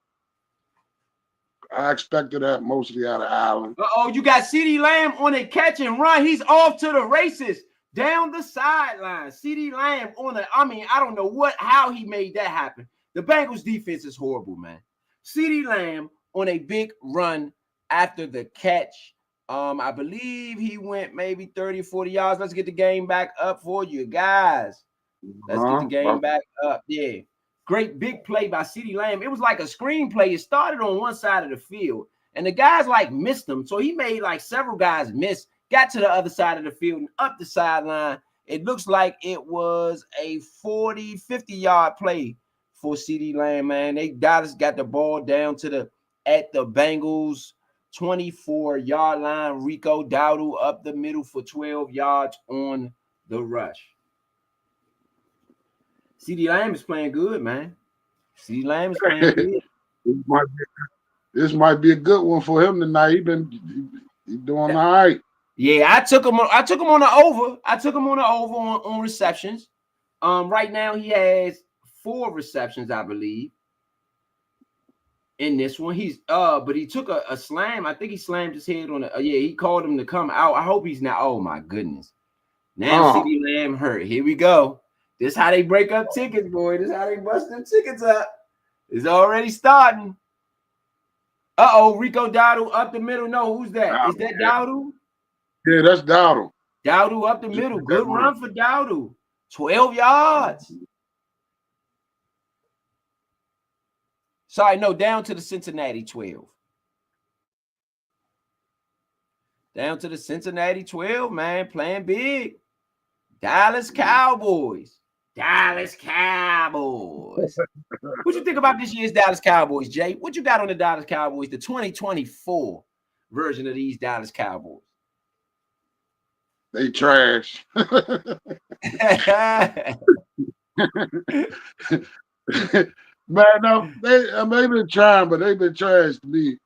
I expected that mostly out of Allen. Oh, you got CeeDee Lamb on a catch and run. He's off to the races down the sideline. CeeDee Lamb I don't know how he made that happen. The Bengals defense is horrible, man. CeeDee Lamb on a big run after the catch. I believe he went maybe 30 or 40 yards. Let's get the game back up for you guys. Let's get the game back up. Yeah. Great big play by CeeDee Lamb. It was like a screenplay. It started on one side of the field, and the guys missed him. So he made several guys miss, got to the other side of the field and up the sideline. It looks like it was a 40, 50-yard play for CeeDee Lamb, man. Dallas got the ball down at the Bengals 24-yard line. Rico Dowdle up the middle for 12 yards on the rush. CeeDee Lamb is playing good, man. CeeDee Lamb is playing good. This might be a good one for him tonight. He's doing all right. Yeah, I took him on the over. I took him on the over on receptions. Right now he has 4 receptions, I believe. In this one, but he took a slam. I think he slammed his head on he called him to come out. I hope he's not. Oh my goodness. Now CeeDee Lamb hurt. Here we go. This how they break up tickets, boy. This how they bust them tickets up. It's already starting. Rico Dowdle up the middle. No, who's that? Is that Dowdle? Yeah, that's Dowdle. Dowdle up the middle. Good run for Dowdle. 12 yards. Sorry, no, down to the Cincinnati 12. Down to the Cincinnati 12, man. Playing big. Dallas Cowboys. Dallas Cowboys. What you think about this year's Dallas Cowboys, Jay? What you got on the Dallas Cowboys, the 2024 version of these Dallas Cowboys? They trash. Man, no, they've been trying, but they've been trash to me.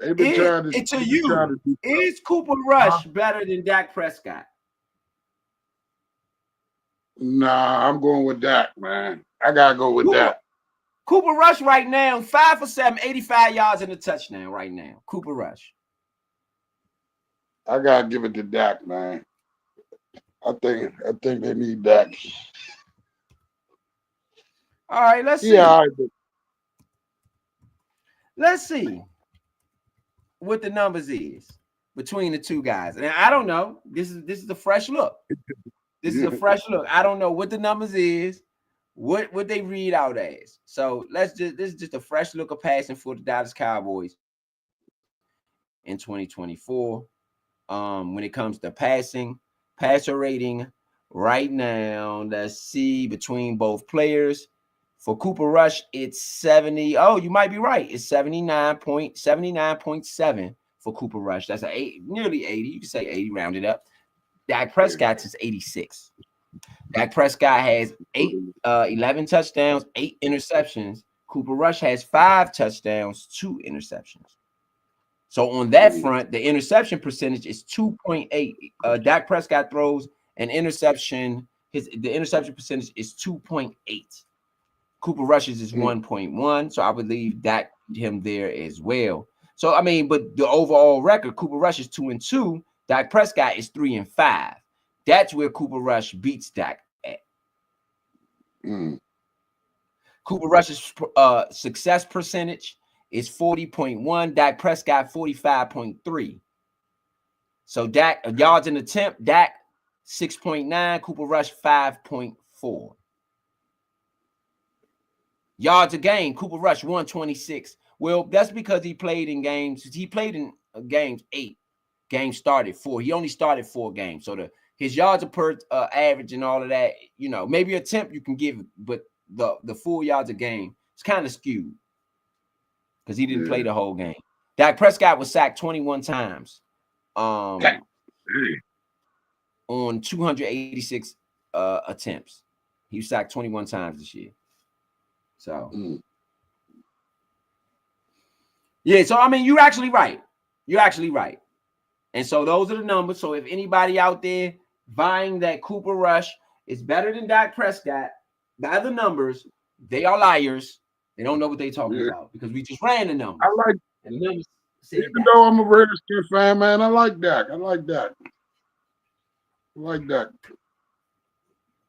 They've been trying to. Is Cooper Rush better than Dak Prescott? Nah, I'm going with Dak, man. I gotta go with Dak. Cooper Rush right now, 5 for 7, 85 yards and a touchdown right now. Cooper Rush. I gotta give it to Dak, man. I think they need Dak. All right, let's see. Let's see what the numbers is between the two guys. And I don't know. This is a fresh look. This is a fresh look. I don't know what the numbers is, what they read out as. So this is just a fresh look of passing for the Dallas Cowboys in 2024. When it comes to passer rating right now, let's see between both players. For Cooper Rush, it's 70. Oh, you might be right. It's 79.7 for Cooper Rush. That's nearly 80. You can say 80, rounded up. Dak Prescott's is 86. Dak Prescott has 11 touchdowns, 8 interceptions. Cooper Rush has 5 touchdowns, 2 interceptions. So on that front, the interception percentage is 2.8. Dak Prescott throws an interception. The interception percentage is 2.8. Cooper Rush's is 1.1. So I believe Dak beat him there as well. So I mean, but the overall record, Cooper Rush is 2-2. Dak Prescott is 3-5. That's where Cooper Rush beats Dak at. Cooper Rush's success percentage is 40.1. Dak Prescott 45.3. So Dak yards in attempt, Dak 6.9. Cooper Rush 5.4. Yards a game, Cooper Rush 126. Well, that's because he played in games. He played in games 8. Games started 4. He only started 4 games. So his yards per average and all of that, maybe attempt you can give, but the full yards a game, it's kind of skewed because he didn't play the whole game. Dak Prescott was sacked 21 times on 286 attempts. He was sacked 21 times this year. So, so I mean, you're actually right. You're actually right. And so those are the numbers. So if anybody out there vying that Cooper Rush is better than Dak Prescott by the numbers, they are liars. They don't know what they're talking about because we just ran the numbers. I like, and the numbers said even that. though I'm a Redskin fan, man, I like Dak. I like that.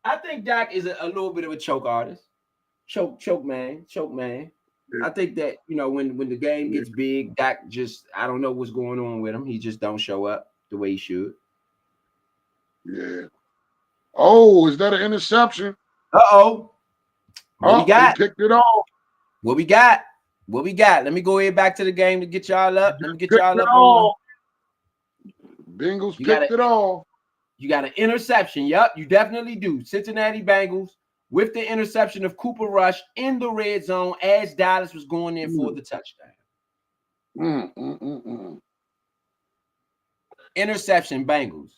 I think Dak is a little bit of a choke artist. Choke man. I think that, you know, when the game gets big, Dak just, I don't know what's going on with him. He just don't show up the way he should. Yeah. Oh, is that an interception? Uh-oh. What we got? He picked it off. What we got? Let me go ahead back to the game to get y'all up. Let me get y'all up on. Bengals picked it off. You got an interception. Yep, you definitely do. Cincinnati Bengals with the interception of Cooper Rush in the red zone as Dallas was going in for the touchdown. Interception, Bengals.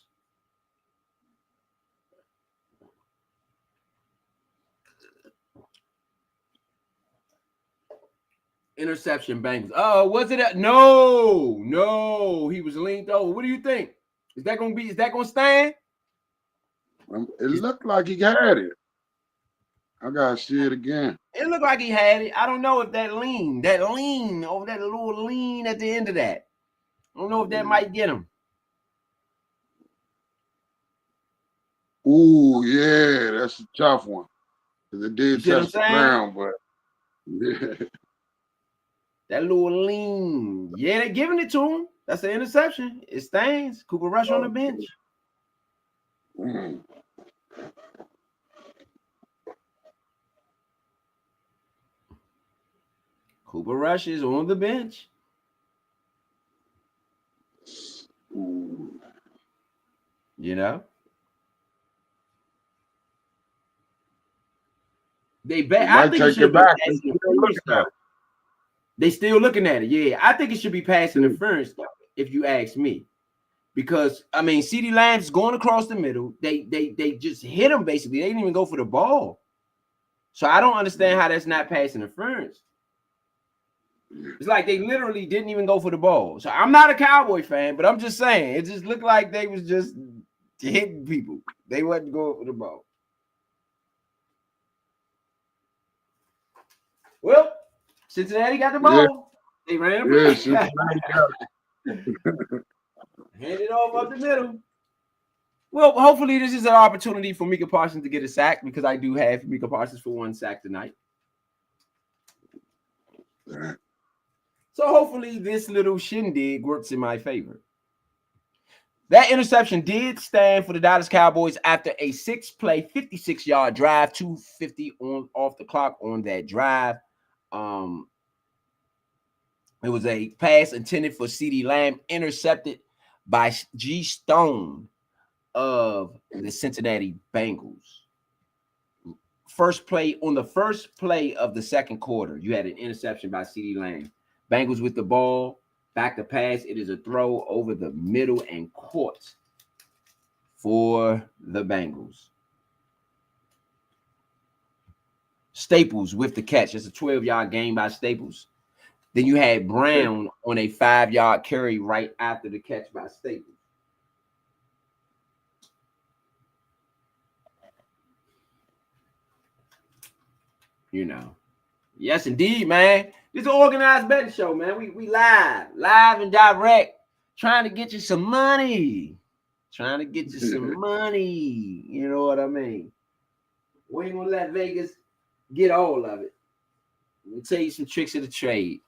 Interception, Bengals. Oh, was it? No. He was leaned over. What do you think? Is that going to stand? It looked like he had it. I got to see it again. It looked like he had it. I don't know if that lean over that little lean at the end of that. I don't know if that might get him. Ooh, yeah, that's a tough one. Because it did touch the ground, but yeah. That little lean. Yeah, they're giving it to him. That's an interception. It stands. Cooper Rush on the bench. Cooper Rush is on the bench. You know? They bet. I think it should be pass interference. They still looking at it. Yeah, I think it should be pass interference, if you ask me. Because I mean, CeeDee Lamb's going across the middle. They just hit him basically. They didn't even go for the ball. So I don't understand how that's not pass interference. It's like they literally didn't even go for the ball. So I'm not a Cowboy fan, but I'm just saying it just looked like they was just hitting people. They wasn't going for the ball. Well, Cincinnati got the ball. Yeah. They ran the Cincinnati got it. Hand it off up the middle. Well, hopefully this is an opportunity for Micah Parsons to get a sack because I do have Micah Parsons for 1 sack tonight. So hopefully this little shindig works in my favor. That interception did stand for the Dallas Cowboys after a 6-play, 56-yard drive, 2:50 off the clock on that drive. It was a pass intended for CeeDee Lamb, intercepted by G. Stone of the Cincinnati Bengals. First play of the second quarter, you had an interception by CeeDee Lamb. Bengals with the ball, back to pass. It is a throw over the middle and caught for the Bengals. Staples with the catch. It's a 12-yard gain by Staples. Then you had Brown on a 5-yard carry right after the catch by Staples. You know. Yes, indeed, man. This is an organized betting show, man. We live and direct, trying to get you some money. You know what I mean? We ain't gonna let Vegas get all of it. Let me tell you some tricks of the trade.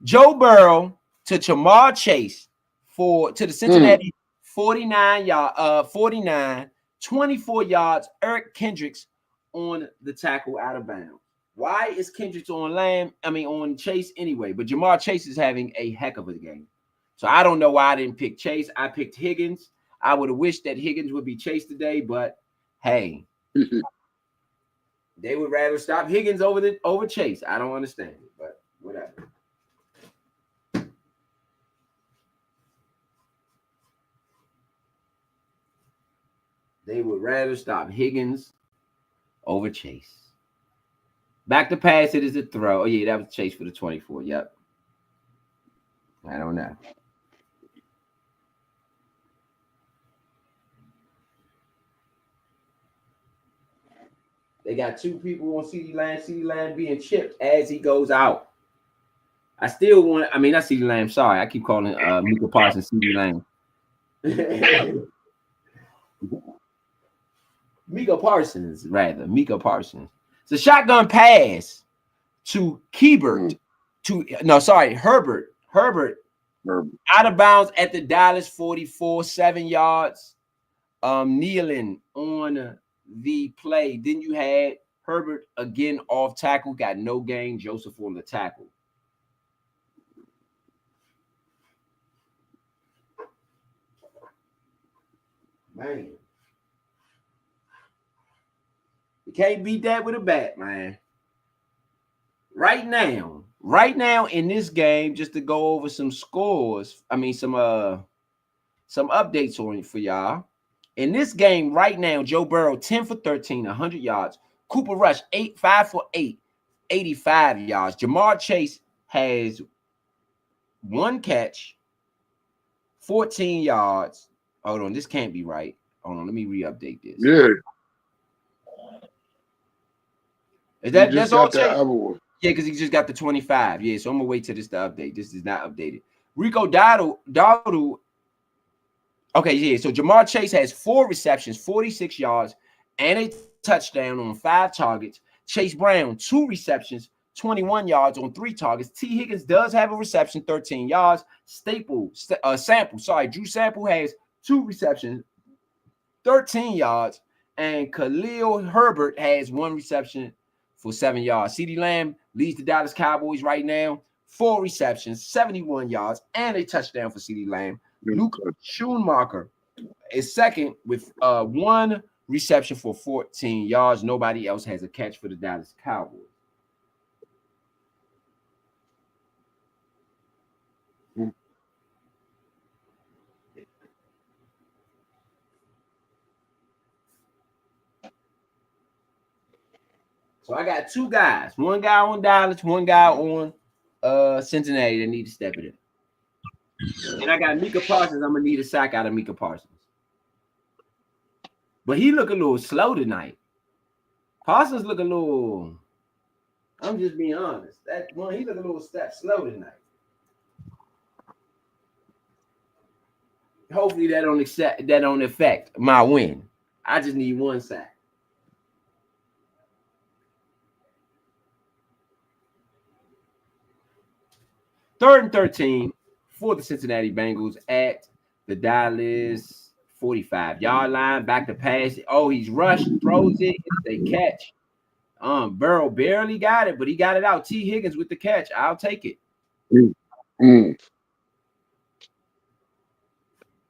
Joe Burrow to Jamar Chase to the Cincinnati 49, 24 yards. Eric Kendricks on the tackle out of bounds. Why is Kendricks on Chase anyway? But Jamar Chase is having a heck of a game. So I don't know why I didn't pick Chase. I picked Higgins. I would have wished that Higgins would be Chase today, but hey, they would rather stop Higgins over Chase. I don't understand it, but whatever. They would rather stop Higgins over Chase. Back to pass, it is a throw. Oh, yeah, that was Chase for the 24. Yep. I don't know. They got 2 people on CeeDee Lamb. CeeDee Lamb being chipped as he goes out. I still want. I mean, not CeeDee Lamb. Sorry, I keep calling Micah Parsons CeeDee Lamb. Micah Parsons, rather. Micah Parsons. It's a shotgun pass to Herbert. Herbert out of bounds at the Dallas 44, 7 yards. Kneeling on the play. Then you had Herbert again off tackle, got no gain. Joseph on the tackle. Man, you can't beat that with a bat, man. Right now in this game, just to go over some scores. I mean, some updates on it for y'all. In this game right now, Joe Burrow 10 for 13, 100 yards. Cooper Rush 5 for 8, 85 yards. Jamar Chase has 1 catch, 14 yards. Hold on, this can't be right. Hold on, let me re-update this. Yeah. Is that's all Chase? Yeah, because he just got the 25. Yeah, so I'm gonna wait till this to update. This is not updated. Rico Dowdle. Okay, yeah. So Jamar Chase has 4 receptions, 46 yards, and a touchdown on 5 targets. Chase Brown, 2 receptions, 21 yards on 3 targets. T. Higgins does have a reception, 13 yards. Drew Sample has 2 receptions, 13 yards, and Khalil Herbert has 1 reception for 7 yards. CeeDee Lamb leads the Dallas Cowboys right now, 4 receptions, 71 yards, and a touchdown for CeeDee Lamb. Luke Schoonmaker is second with 1 reception for 14 yards. Nobody else has a catch for the Dallas Cowboys. So I got 2 guys. 1 guy on Dallas, 1 guy on Cincinnati that need to step it in. And I got Micah Parsons. I'm gonna need a sack out of Micah Parsons. But he look a little slow tonight. Parsons look a little. I'm just being honest. That one, he look a little step slow tonight. Hopefully that don't affect my win. I just need 1 sack. Third and 13 for the Cincinnati Bengals at the Dallas 45-yard line. Back to pass. Oh, he's rushed, throws it. They catch. Burrow barely got it, but he got it out. T. Higgins with the catch. I'll take it.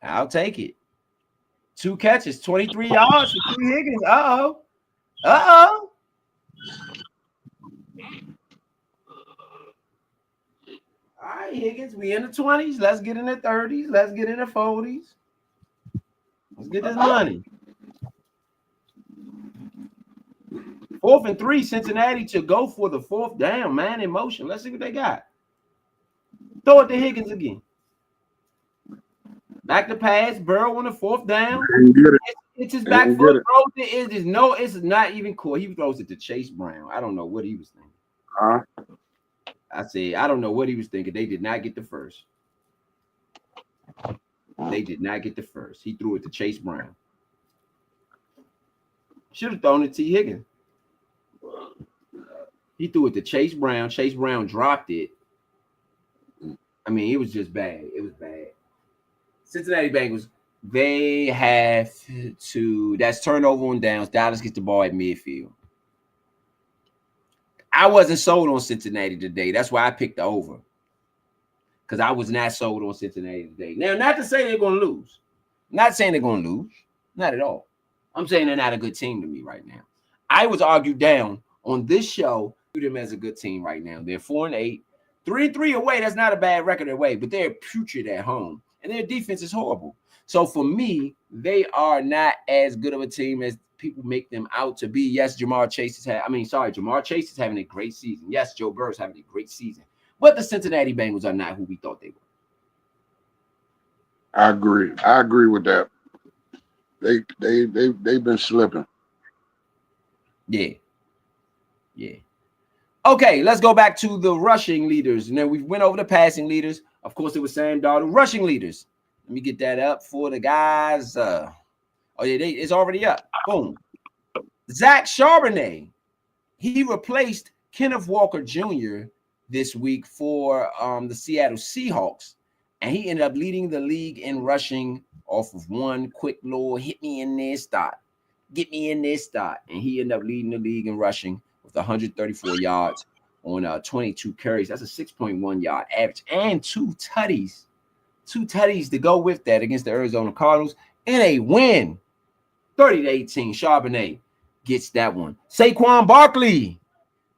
I'll take it. 2 catches, 23 yards for T. Higgins. Uh-oh. All right, Higgins, we in the 20s. Let's get in the 30s. Let's get in the 40s. Let's get this money. 4th and 3, Cincinnati to go for the 4th down. Man in motion. Let's see what they got. Throw it to Higgins again. Back to pass. Burrow on the 4th down. It's his back foot. It's not even cool. He throws it to Chase Brown. I don't know what he was thinking. I don't know what he was thinking. They did not get the first. He threw it to Chase Brown. Should have thrown it to T. Higgins. He threw it to Chase Brown. Chase Brown dropped it. I mean, it was just bad. It was bad. Cincinnati Bengals, they have to. That's turnover on downs. Dallas gets the ball at midfield. I wasn't sold on Cincinnati today. That's why I picked the over. Because I was not sold on Cincinnati today. Now, not to say they're going to lose. Not saying they're going to lose. Not at all. I'm saying they're not a good team to me right now. I was argued down on this show. Them as a good team right now. They're 4-8. 3-3 away. That's not a bad record away, but they're putrid at home. And their defense is horrible. So for me, they are not as good of a team as people make them out to be. Yes, Jamar Chase is having a great season. Yes, Joe Burrow is having a great season. But the Cincinnati Bengals are not who we thought they were. I agree with that. They've been slipping. Yeah. Yeah. Okay, let's go back to the rushing leaders. And then we went over the passing leaders. Of course, it was Sam Darnold. Rushing leaders. Let me get that up for the guys. Oh, yeah, it's already up. Boom. Zach Charbonnet. He replaced Kenneth Walker Jr. this week for the Seattle Seahawks. And he ended up leading the league in rushing off of one quick little hit me in this start. Get me in this start. And he ended up leading the league in rushing with 134 yards on 22 carries. That's a 6.1 yard average and two tutties to go with that against the Arizona Cardinals in a win. 30-18. Charbonnet gets that one. Saquon Barkley,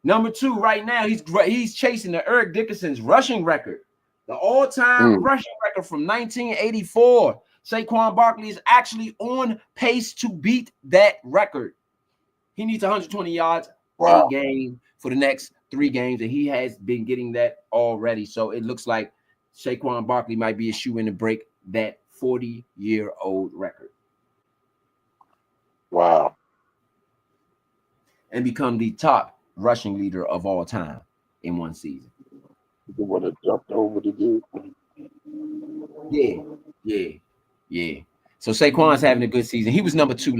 number 2 right now. He's chasing the Eric Dickerson's rushing record, the all-time rushing record from 1984. Saquon Barkley is actually on pace to beat that record. He needs 120 yards a game for the next 3 games, and he has been getting that already. So it looks like Saquon Barkley might be a shoe-in to break that 40-year-old record. Wow. And become the top rushing leader of all time in one season. You would have jumped over the dude. Yeah. So Saquon's having a good season. He was number 2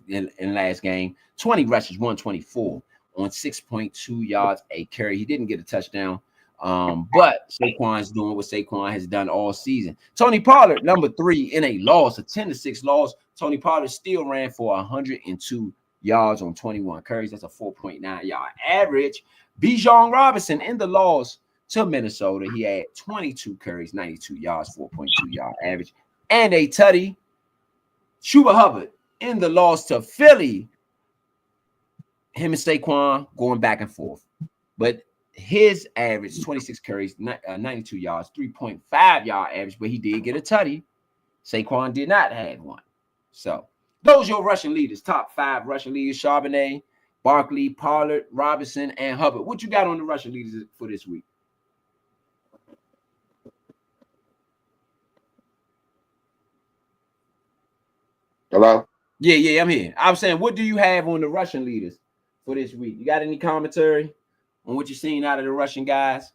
in last game. 20 rushes, 124 on 6.2 yards a carry. He didn't get a touchdown. But Saquon's doing what Saquon has done all season. Tony Pollard, number 3 in a loss, a 10-6 loss. Tony Pollard still ran for 102 yards on 21 carries. That's a 4.9 yard average. Bijan Robinson in the loss to Minnesota. He had 22 carries, 92 yards, 4.2 yard average, and a tutty. Chuba Hubbard in the loss to Philly. Him and Saquon going back and forth. But his average, 26 carries, 92 yards, 3.5 yard average, but he did get a tutty. Saquon did not have one. So those are your rushing leaders, top 5 rushing leaders: Charbonnet, Barkley, Pollard, Robinson, and Hubbard. What you got on the rushing leaders for this week? Hello? Yeah, I'm here. I was saying, what do you have on the rushing leaders for this week? You got any commentary on what you're seeing out of the Russian guys?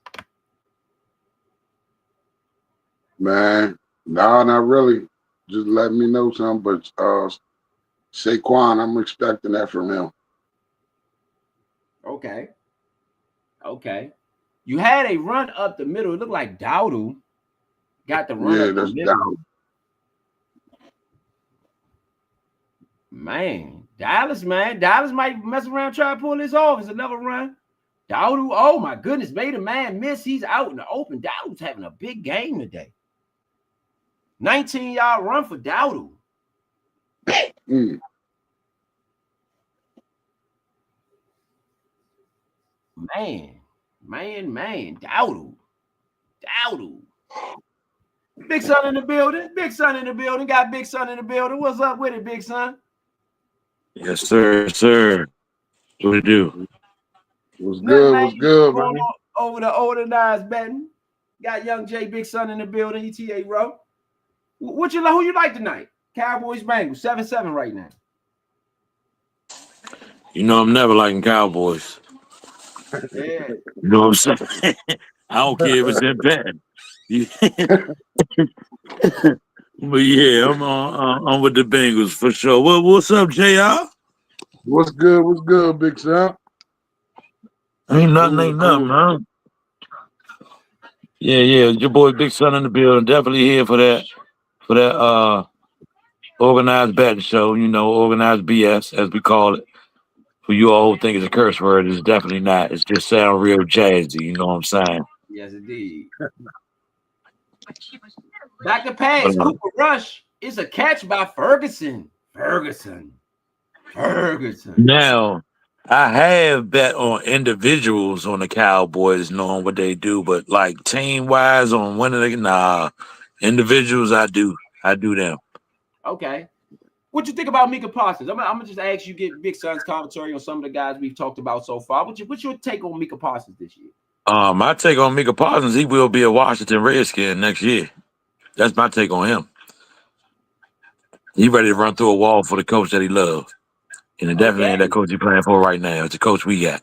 Man, no, not really. Just let me know something. But Saquon, I'm expecting that from him. Okay. You had a run up the middle. It looked like Dowdle got the run up the middle. Dowdle. Dallas might mess around, try to pull this off. It's another run. Dowdle, oh my goodness, made a man miss. He's out in the open. Dowdle's having a big game today. 19-yard run for Dowdle. Man, Dowdle. Big Son in the building. Got Big Son in the building. What's up with it, Big Son? Yes, sir. What do you do? What's good, man? Over the organized betting. Got Young J, Big Son in the building. ETA Row. Who you like tonight? Cowboys, Bengals, 7-7 right now. You know I'm never liking Cowboys. Yeah. You know what I'm saying? I don't care if it's in bed. But yeah, I'm with the Bengals for sure. What's up, JR? What's good, Big Son? Ain't nothing, man. Yeah, your boy Big Son in the building. Definitely here for that organized betting show, organized BS, as we call it. For you all who think it's a curse word, it's definitely not. It's just sound real jazzy, you know what I'm saying? Yes, indeed. Back to pass. Cooper Rush is a catch by Ferguson. Now, I have bet on individuals on the Cowboys knowing what they do, but like team-wise on winning, individuals, I do them. Okay. What you think about Micah Parsons? I'm gonna just ask you, get Big Son's commentary on some of the guys we've talked about so far. What's your take on Micah Parsons this year? My take on Micah Parsons, he will be a Washington Redskin next year. That's my take on him. He ready to run through a wall for the coach that he loves. And it definitely ain't that coach he playing for right now. It's the coach we got.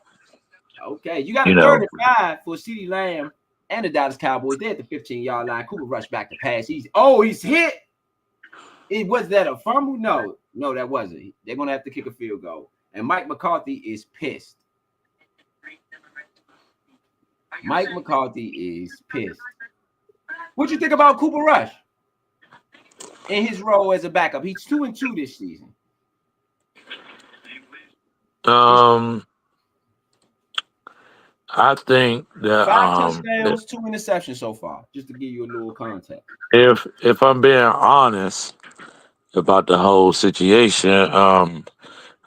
Okay, you got You a know, 35 for CeeDee Lamb and the Dallas Cowboys. They're at the 15-yard line. Cooper rushed back to pass. He's hit. Was that a fumble? No, that wasn't. They're gonna have to kick a field goal. And Mike McCarthy is pissed. Mike McCarthy is pissed. What you think about Cooper Rush in his role as a backup? He's 2-2 this season. I think that 5 touchdowns, 2 interceptions so far. Just to give you a little context. if I'm being honest about the whole situation,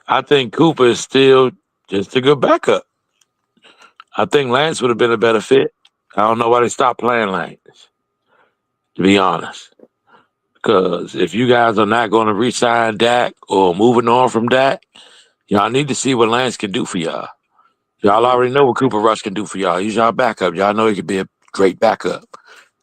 I think Cooper is still just a good backup. I think Lance would have been a better fit. I don't know why they stopped playing Lance, to be honest. Because if you guys are not going to re-sign Dak or moving on from Dak, y'all need to see what Lance can do for y'all. Y'all already know what Cooper Rush can do for y'all. He's y'all backup. Y'all know he could be a great backup.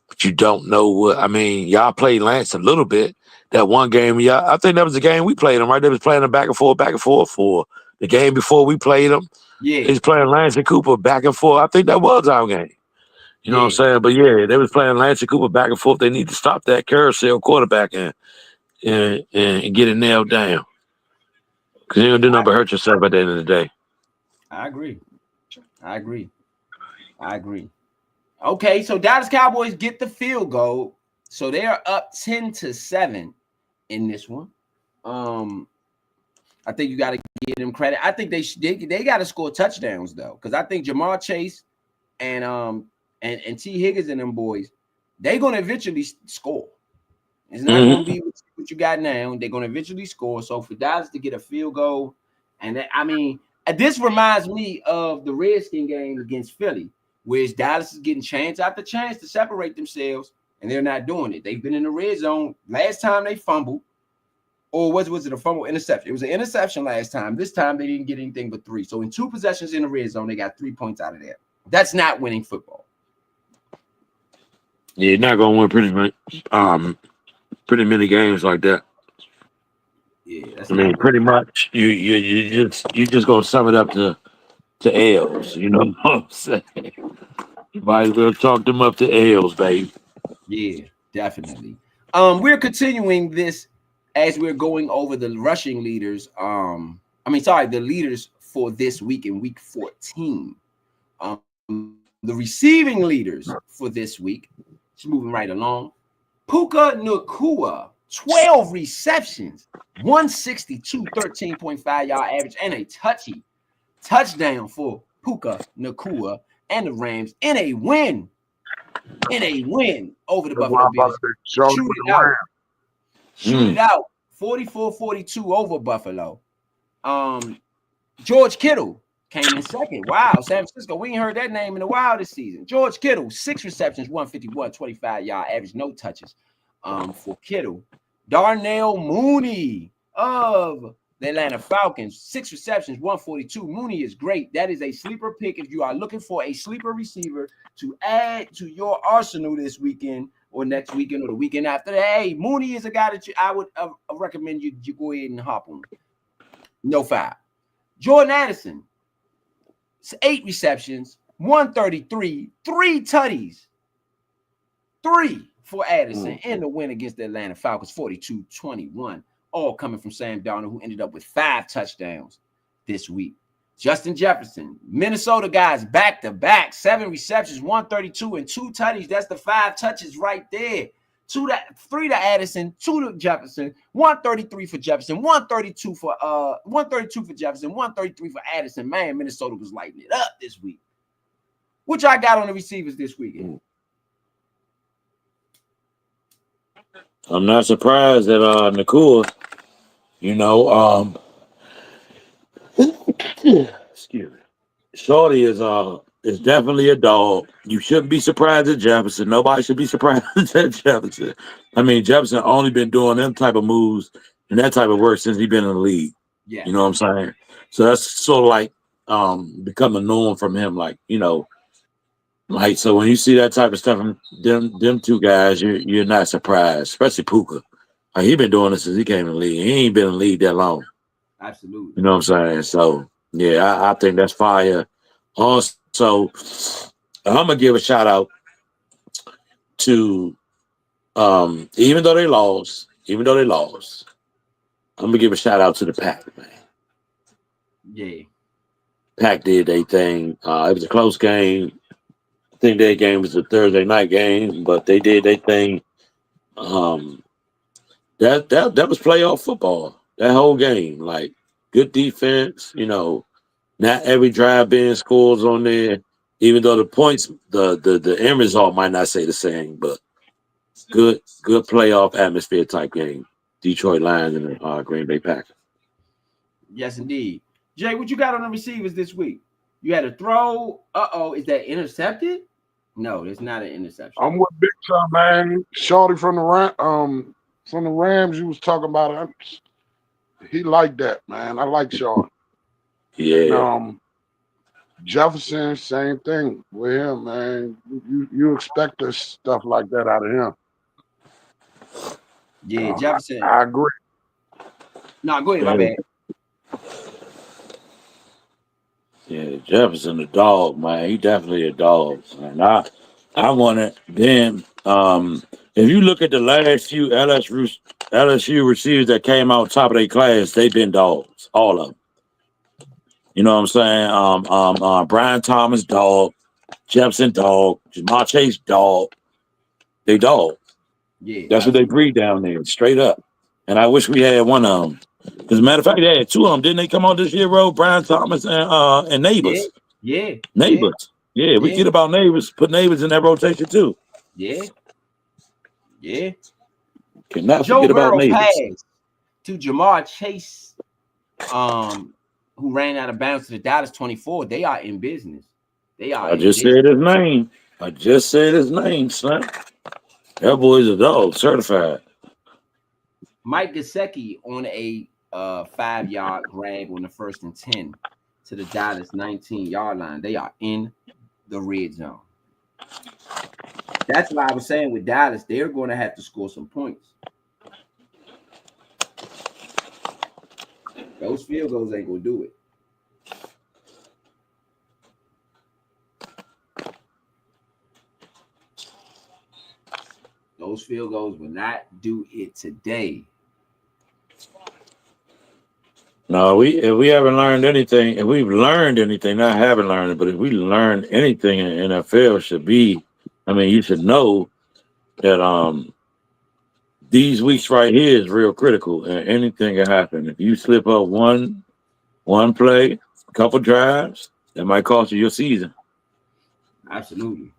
But you don't know what, I mean, y'all played Lance a little bit. That one game, I think that was the game we played him, right? They was playing him back and forth for the game before we played him. Yeah. They was playing Lance and Cooper back and forth. I think that was our game. You know what I'm saying? But yeah, they was playing Lance and Cooper back and forth. They need to stop that carousel quarterback and get it nailed down. Because you're going to do nothing but hurt yourself at the end of the day. I agree. Okay, so Dallas Cowboys get the field goal. So they are up 10-7 in this one. I think you got to give them credit. I think they got to score touchdowns though, because I think Jamar Chase and T. Higgins and them boys, they're gonna eventually score. It's not gonna be what you got now. They're gonna eventually score. So for Dallas to get a field goal, and this reminds me of the Redskin game against Philly, where Dallas is getting chance after chance to separate themselves, and they're not doing it. They've been in the red zone. Last time they fumbled, or was it a fumble interception? It was an interception last time. This time they didn't get anything but 3. So in 2 possessions in the red zone, they got 3 points out of there. That's not winning football. Yeah, you're not gonna win pretty many games like that. Yeah, pretty much you just gonna sum it up to L's. You know what I'm saying? You might as well chalk them up to L's, baby. Yeah, definitely. We're continuing this as we're going over the rushing leaders. The leaders for this week in week 14. The receiving leaders for this week. Just moving right along. Puka Nacua, 12 receptions, 162, 13.5 yard average, and a touchdown for Puka Nacua and the Rams in a win over the Buffalo Bills. Shoot it out. 44-42 over Buffalo. George Kittle came in second. Wow, San Francisco. We ain't heard that name in a while this season. George Kittle, 6 receptions, 151, 25 yard average, no touches for Kittle. Darnell Mooney of the Atlanta Falcons, 6 receptions, 142. Mooney is great. That is a sleeper pick if you are looking for a sleeper receiver to add to your arsenal this weekend or next weekend or the weekend after that. Hey, Mooney is a guy that I would recommend you go ahead and hop on. No foul. Jordan Addison, 8 receptions, 133, 3 tutties. 3 for Addison in the win against the Atlanta Falcons, 42-21. All coming from Sam Darnold, who ended up with 5 touchdowns this week. Justin Jefferson, Minnesota guys, back-to-back, 7 receptions, 132, and 2 tutties. That's the 5 touches right there. 3 to Addison, 2 to Jefferson, 133 for Jefferson, 132 for Jefferson, 133 for Addison. Man, Minnesota was lighting it up this week. Which I got on the receivers this weekend. I'm not surprised that Nacua, excuse me. Shorty is definitely a dog. You shouldn't be surprised at Jefferson. Nobody should be surprised at Jefferson. I mean, Jefferson only been doing them type of moves and that type of work since he's been in the league. Yeah. You know what I'm saying? So that's sort of like become a norm from him. So when you see that type of stuff from them 2 guys, you're not surprised, especially Puka. He been doing this since he came in the league. He ain't been in the league that long. Absolutely. You know what I'm saying? So yeah, I think that's fire Also, I'm gonna give a shout out to even though they lost, I'm gonna give a shout out to the Pack, man. Yeah. Pack did their thing. It was a close game. I think their game was a Thursday night game, but they did their thing. That was playoff football. That whole game, like good defense. Not every drive being scores on there. Even though the points, the end result might not say the same, but good playoff atmosphere type game. Detroit Lions and the Green Bay Packers. Yes, indeed. Jay, what you got on the receivers this week? You had a throw. Is that intercepted? No, it's not an interception. I'm with Big Time, man. Shorty from the Rams you was talking about. He liked that, man. I like Shorty. Yeah. And, Jefferson, same thing with him, man. You expect this stuff like that out of him. Yeah, Jefferson. I agree. No, go ahead, my bad. Yeah, Jefferson the dog, man. He definitely a dog. And I wanted then. If you look at the last few LSU receivers that came out top of their class, they've been dogs, all of them. You know what I'm saying? Brian Thomas, dog. Jefferson, dog. Jamar Chase, dog. They dog. Yeah, that's what they breed down there, straight up. And I wish we had one of them. As a matter of fact, they had two of them. Didn't they come on this year, bro? Brian Thomas and Neighbors. Yeah. Neighbors. Yeah, we get about Neighbors. Put Neighbors in that rotation too. Yeah. Cannot Joe forget about Burrow Neighbors. passed to Jamar Chase, who ran out of bounds to the Dallas 24. They are in business. I just said his name, son. That boy's a dog, certified. Mike Gesicki on a 5-yard grab on the 1st and 10 to the Dallas 19-yard line. They are in the red zone. That's why I was saying with Dallas, they're going to have to score some points. Those field goals ain't going to do it. Those field goals will not do it today. No, if we haven't learned anything, if we've learned anything, not haven't learned it, but if we learned anything in NFL should be, you should know that these weeks right here is real critical and anything can happen. If you slip up one play, a couple drives, that might cost you your season. Absolutely.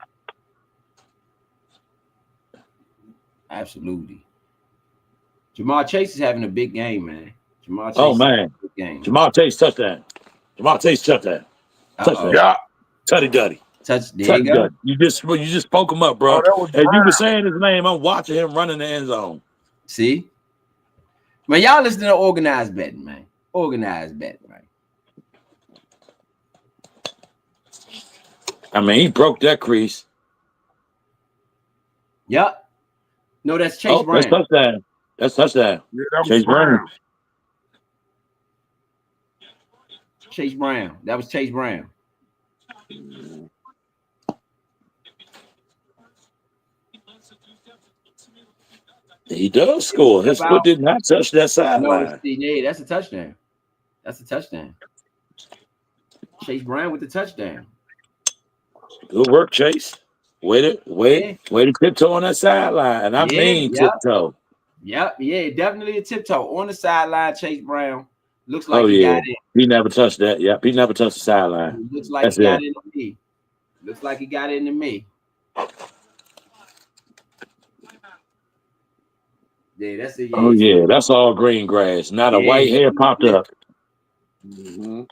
Jamar Chase is having a big game, man. Jamar Chase touchdown. Touchdown. Yeah. Tutty Duddy. There you go. You just spoke him up, bro. As you were saying his name, I'm watching him running the end zone. See? Man, y'all listen to organized betting, man. Organized betting, right? He broke that crease. Yep. No, that's Chase Brown. That's touchdown. Yeah, Chase Brown. Chase Brown. That was Chase Brown. He does score. His foot did not touch that sideline. No, that's a touchdown. Chase Brown with the touchdown. Good work, Chase. Way to tiptoe on that sideline. And I mean tiptoe. Yep, definitely a tiptoe on the sideline. Chase Brown looks like he got it. He never touched that. Yep, he never touched the sideline. Looks like he got it into me. Looks like he got it into me. Yeah, that's it. Oh yeah, that's all green grass. Not a white hair popped up. Mm-hmm.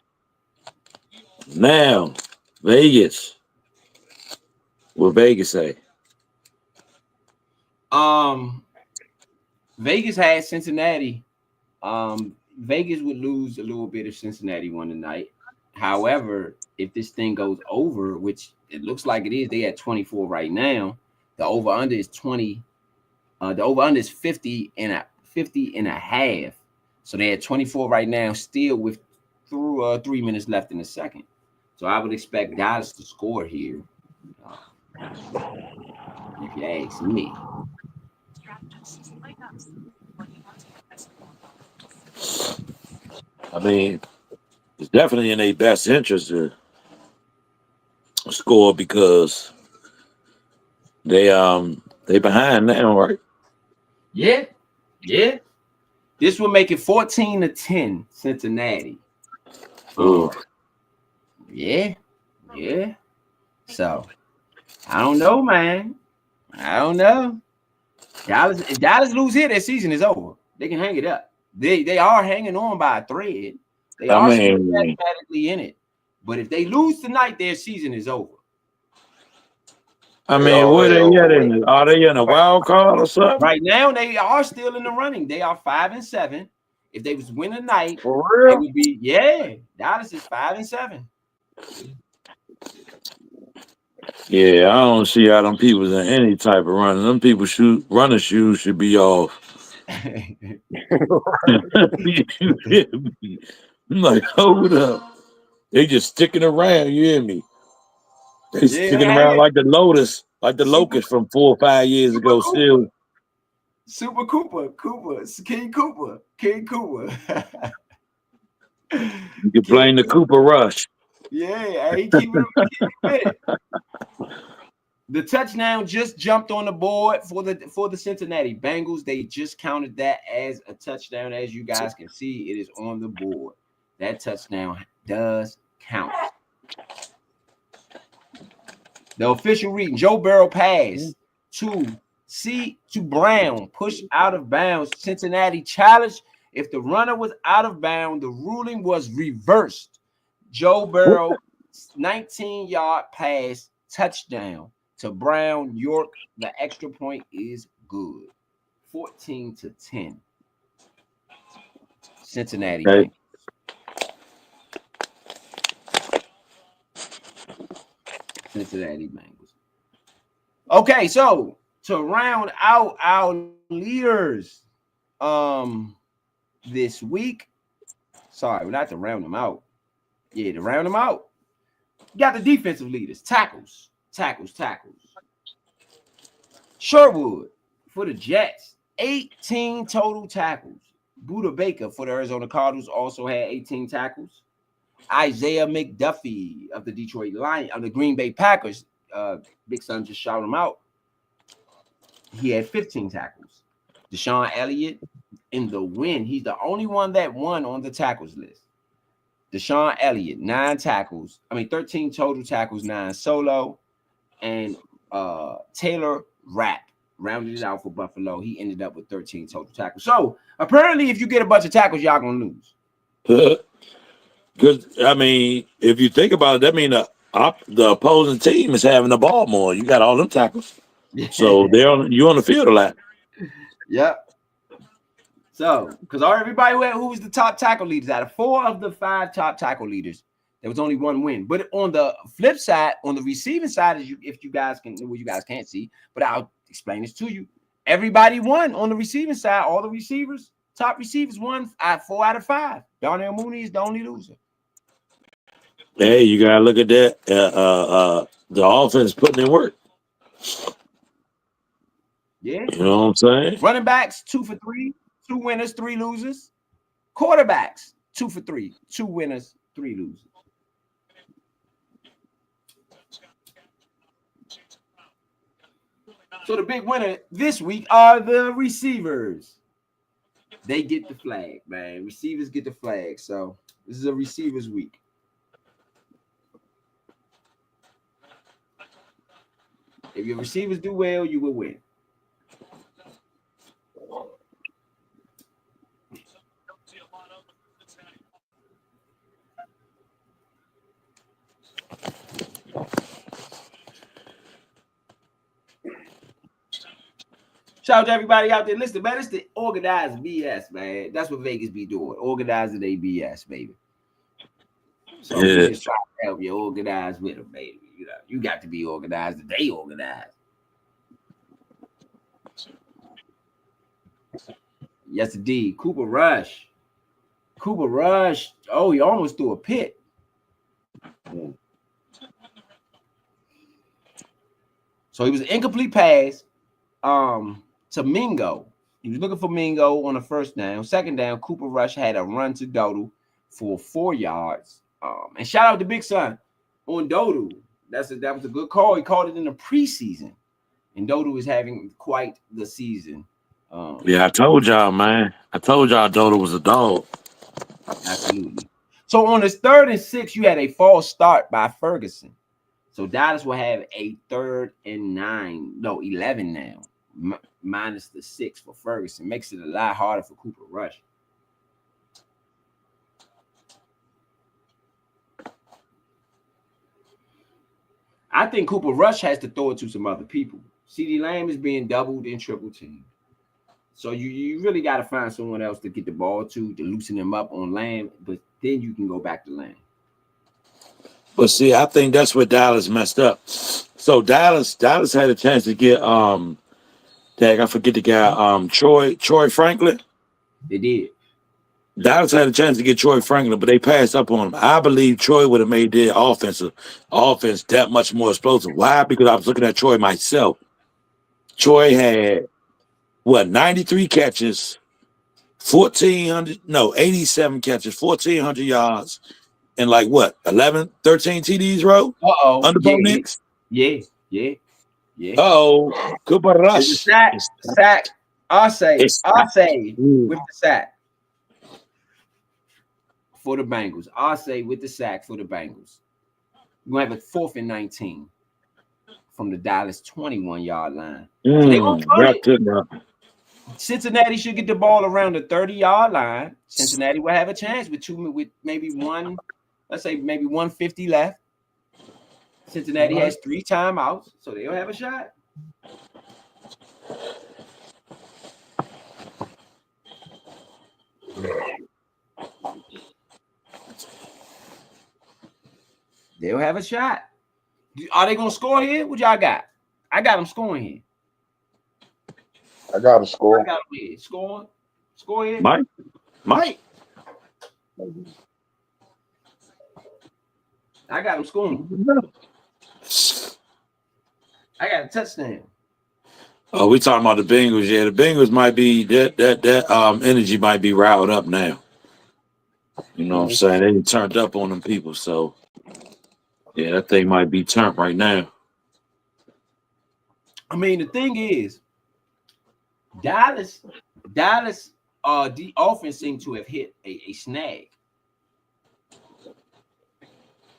Now, Vegas. What Vegas say? Vegas had Cincinnati. Vegas would lose a little bit if Cincinnati won tonight. However, if this thing goes over, which it looks like it is, they at 24 right now. The over-under is 20. The over-under is 50 and a half. So they at 24 right now, still with 3 minutes left in the second. So I would expect Dallas to score here. If you ask me. I mean, it's definitely in their best interest to score because they behind now, right? Yeah. This will make it 14-10 Cincinnati. Ooh. Yeah. So I don't know, man. I don't know. If Dallas lose here, their season is over. They can hang it up. They are hanging on by a thread. They I are still mean, mathematically in it. But if they lose tonight, their season is over. where they at in it? Are they in a wild card or something? Right now, they are still in the running. They are 5-7. If they was win tonight, For it real? would be Dallas is 5-7. Yeah, I don't see how them people in any type of running. Them people running shoes should be off. I'm like, hold up. They just sticking around, you hear me? They sticking around like the Lotus, like the Locust from 4 or 5 years ago, still. Super Cooper, King Cooper. You can blame the Cooper Rush. Yeah, he keep it. The touchdown just jumped on the board for the Cincinnati Bengals. They just counted that as a touchdown. As you guys can see, it is on the board. That touchdown does count. The official reading: Joe Burrow pass to Brown, push out of bounds. Cincinnati challenge. If the runner was out of bounds, the ruling was reversed. Joe Burrow, 19-yard pass, touchdown to Brown. York, the extra point is good. 14-10. Cincinnati. Okay. Cincinnati Bengals. Okay, so to round out our leaders this week. Sorry, not to round them out. Yeah, to round them out. You got the defensive leaders. Tackles. Sherwood for the Jets, 18 total tackles. Buda Baker for the Arizona Cardinals also had 18 tackles. Isaiah McDuffie of the Detroit Lions, of the Green Bay Packers, Big Son just shouted him out. He had 15 tackles. Deshaun Elliott in the win. He's the only one that won on the tackles list. Deshaun Elliott, 13 total tackles, 9 solo. And Taylor Rapp rounded it out for Buffalo. He ended up with 13 total tackles. So apparently, if you get a bunch of tackles, y'all gonna lose. Because if you think about it, that means the opposing team is having the ball more. You got all them tackles, so you're on the field a lot. Yep. So, because everybody who was the top tackle leaders, out of 4 of the 5 top tackle leaders, there was only 1 win. But on the flip side, on the receiving side, if you guys can't see, but I'll explain this to you. Everybody won on the receiving side. All the receivers, top receivers, won 4 out of 5. Darnell Mooney is the only loser. Hey, you gotta look at that. The offense putting in work. Yeah, you know what I'm saying. Running backs 2 for 3, 2 winners, 3 losers. Quarterbacks 2 for 3, 2 winners, 3 losers. So the big winner this week are the receivers. They get the flag, man. Receivers get the flag. So this is a receivers week. If your receivers do well, you will win. Shout out to everybody out there. Listen, man, it's the organized BS, man. That's what Vegas be doing. Organizing their BS, baby. So we just try to help you organize with them, baby. You know, you got to be organized and they organized. Yes, indeed. Cooper Rush. Oh, he almost threw a pick. So he was an incomplete pass to Mingo. He was looking for Mingo on the first down. Second down, Cooper Rush had a run to Dodu for 4 yards. And shout out to Big Son on Dodu. That was a good call. He called it in the preseason. And Dodu is having quite the season. Yeah, I told y'all, man. I told y'all Dodo was a dog. Absolutely. So on this 3rd and 6, you had a false start by Ferguson. So Dallas will have a 3rd and 11 now, minus the 6 for Ferguson. Makes it a lot harder for Cooper Rush. I think Cooper Rush has to throw it to some other people. CeeDee Lamb is being doubled and triple teamed. So you really got to find someone else to get the ball to loosen him up on Lamb, but then you can go back to Lamb. But see, I think that's where Dallas messed up. So Dallas had a chance to get I forget the guy, Troy Franklin. They did. Dallas had a chance to get Troy Franklin, but they passed up on him. I believe Troy would have made their offense that much more explosive. Why? Because I was looking at Troy myself. Troy had 93 catches, 87 catches, 1,400 yards, and 11, 13 TDs, bro? Under Bo Nix? Yeah. Uh-oh. Cooper Rush. Sack. Arce with the sack for the Bengals. Arce with the sack for the Bengals. You're going to have a 4th and 19 from the Dallas 21-yard line. So they gonna punt it. Cincinnati should get the ball around the 30-yard line. Cincinnati will have a chance with maybe 150 left. Cincinnati has 3 timeouts, so they'll have a shot. They'll have a shot. Are they gonna score here? What y'all got? I got them scoring here. I got to score. I got them here. Score here. Mike. I got them scoring. I got a touchdown. Oh, we talking about the Bengals. Yeah, the Bengals might be that energy might be riled up now. You know what I'm saying? They turned up on them people, so yeah, that thing might be turned right now. I mean, the thing is, Dallas, the offense seemed to have hit a snag.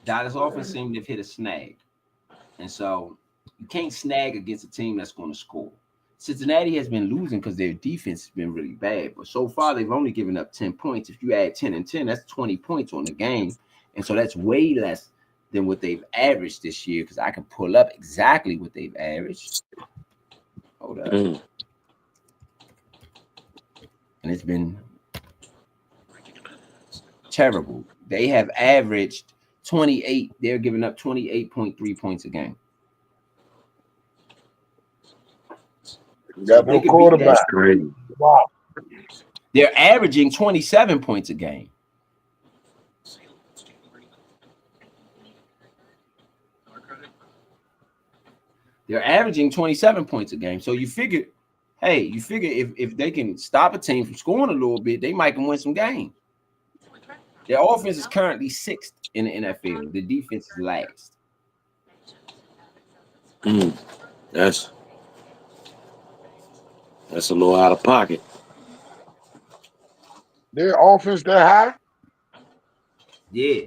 Dallas offense seemed to have hit a snag, and so you can't snag against a team that's going to score. Cincinnati has been losing because their defense has been really bad, but so far they've only given up 10 points. If you add 10 and 10, that's 20 points on the game, and so that's way less than what they've averaged this year. Because I can pull up exactly what they've averaged. Hold up. And it's been terrible. They have averaged 28. They're giving up 28.3 points a game. Got no quarterback. Crazy. Wow. They're averaging 27 points a game. They're averaging 27 points a game. So you figure if they can stop a team from scoring a little bit, they might can win some games. Their offense is currently 6th in the NFL. The defense is last. That's a little out of pocket. Their offense that high? Yeah.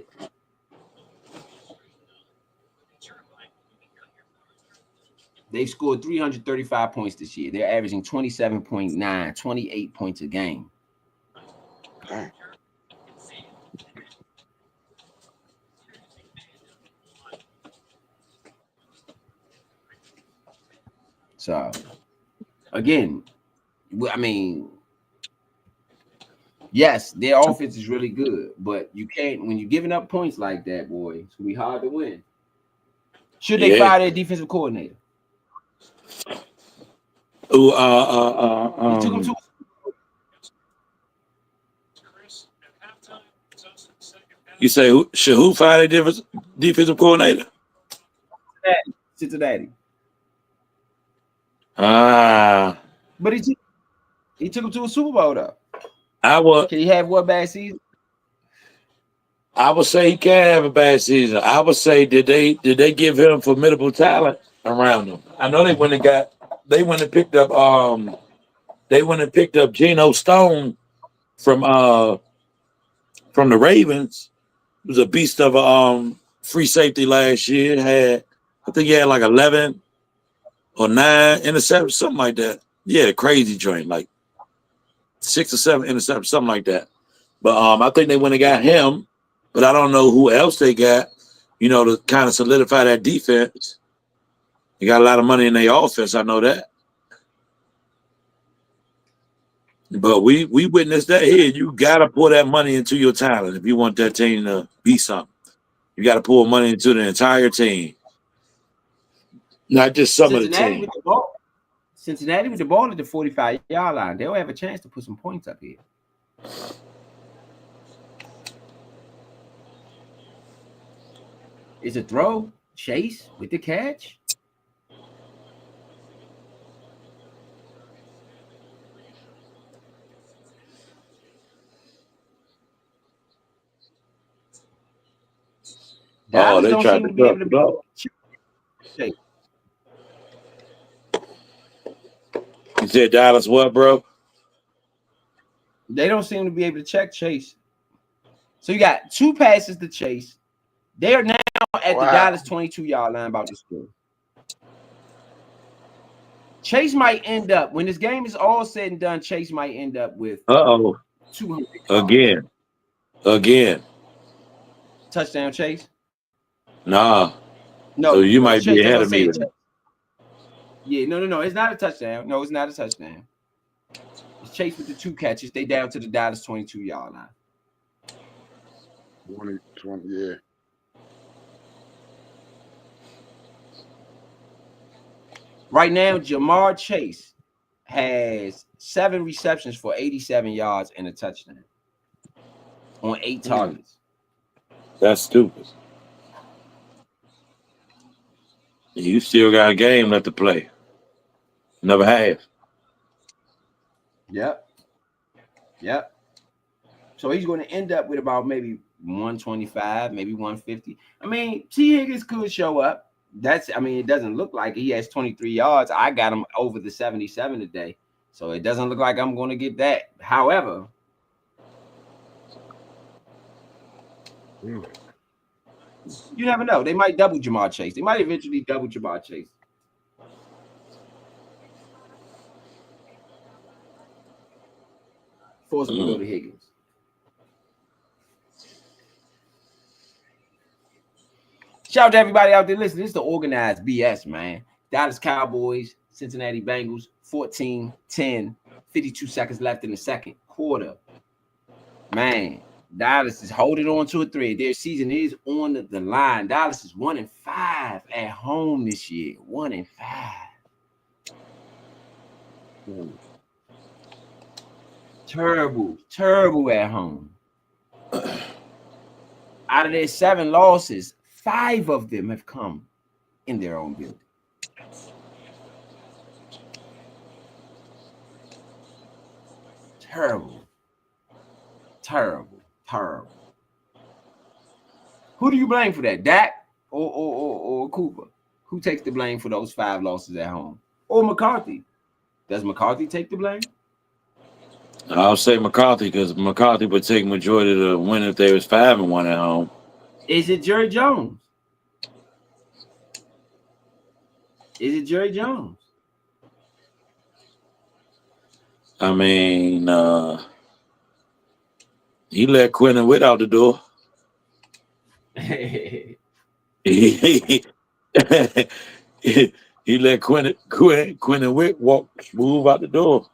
They've scored 335 points this year. They're averaging 27.9, 28 points a game. So, again, I mean, yes, their offense is really good, but you can't, when you're giving up points like that, boy, it's going to be hard to win. Should they fire their defensive coordinator? You say who fire their defensive coordinator? Cincinnati. But he took him to a Super Bowl though. Can he have one bad season? I would say he can have a bad season. I would say did they give him formidable talent around him? I know they went and picked up Geno Stone from the Ravens. He was a beast of a free safety last year. I think he had like 11 or 9 interceptions, something like that. Yeah, crazy joint, like 6 or 7 interceptions, something like that. But I think they went and got him, but I don't know who else they got, to kind of solidify that defense. They got a lot of money in their offense, I know that. But we witnessed that here. You got to pour that money into your talent if you want that team to be something. You got to pour money into the entire team, not just some of the team. Cincinnati with the ball at the 45-yard line. They'll have a chance to put some points up here. It's a throw. Chase with the catch. Dallas they tried to be able to go. You said Dallas what, bro? They don't seem to be able to check Chase. So you got 2 passes to Chase. They are now at the Dallas 22-yard line about to score. Chase might end up, when this game is all said and done, Chase might end up with 200. Again. Touchdown, Chase? Nah. No. So you might Chase, be ahead of me. Yeah, no. It's not a touchdown. No, it's not a touchdown. It's Chase with the 2 catches. They down to the Dallas 22-yard line. 20, yeah. Right now, Jamar Chase has 7 receptions for 87 yards and a touchdown on 8 targets. That's stupid. You still got a game left to play. Never have. Yep. So he's going to end up with about maybe 125, maybe 150. I mean, T. Higgins could show up. It doesn't look like he has 23 yards. I got him over the 77 today. So it doesn't look like I'm going to get that. However, you never know. They might double Jamar Chase. They might eventually double Jamar Chase. Force him to go to Higgins. Shout out to everybody out there listening. This is the organized BS, man. Dallas Cowboys, Cincinnati Bengals, 14-10, 52 seconds left in the second quarter. Man, Dallas is holding on to a thread. Their season is on the line. Dallas is 1-5 at home this year. 1-5. Terrible at home. Out of their 7 losses, 5 of them have come in their own building. Terrible. Who do you blame for that? Dak or Cooper? Who takes the blame for those 5 losses at home? Or McCarthy? Does McCarthy take the blame? I'll say McCarthy because McCarthy would take majority of the win if they was 5-1 at home. Is it Jerry Jones? I mean, he let Quinn and Witt out the door. He let Quinn and Witt move out the door.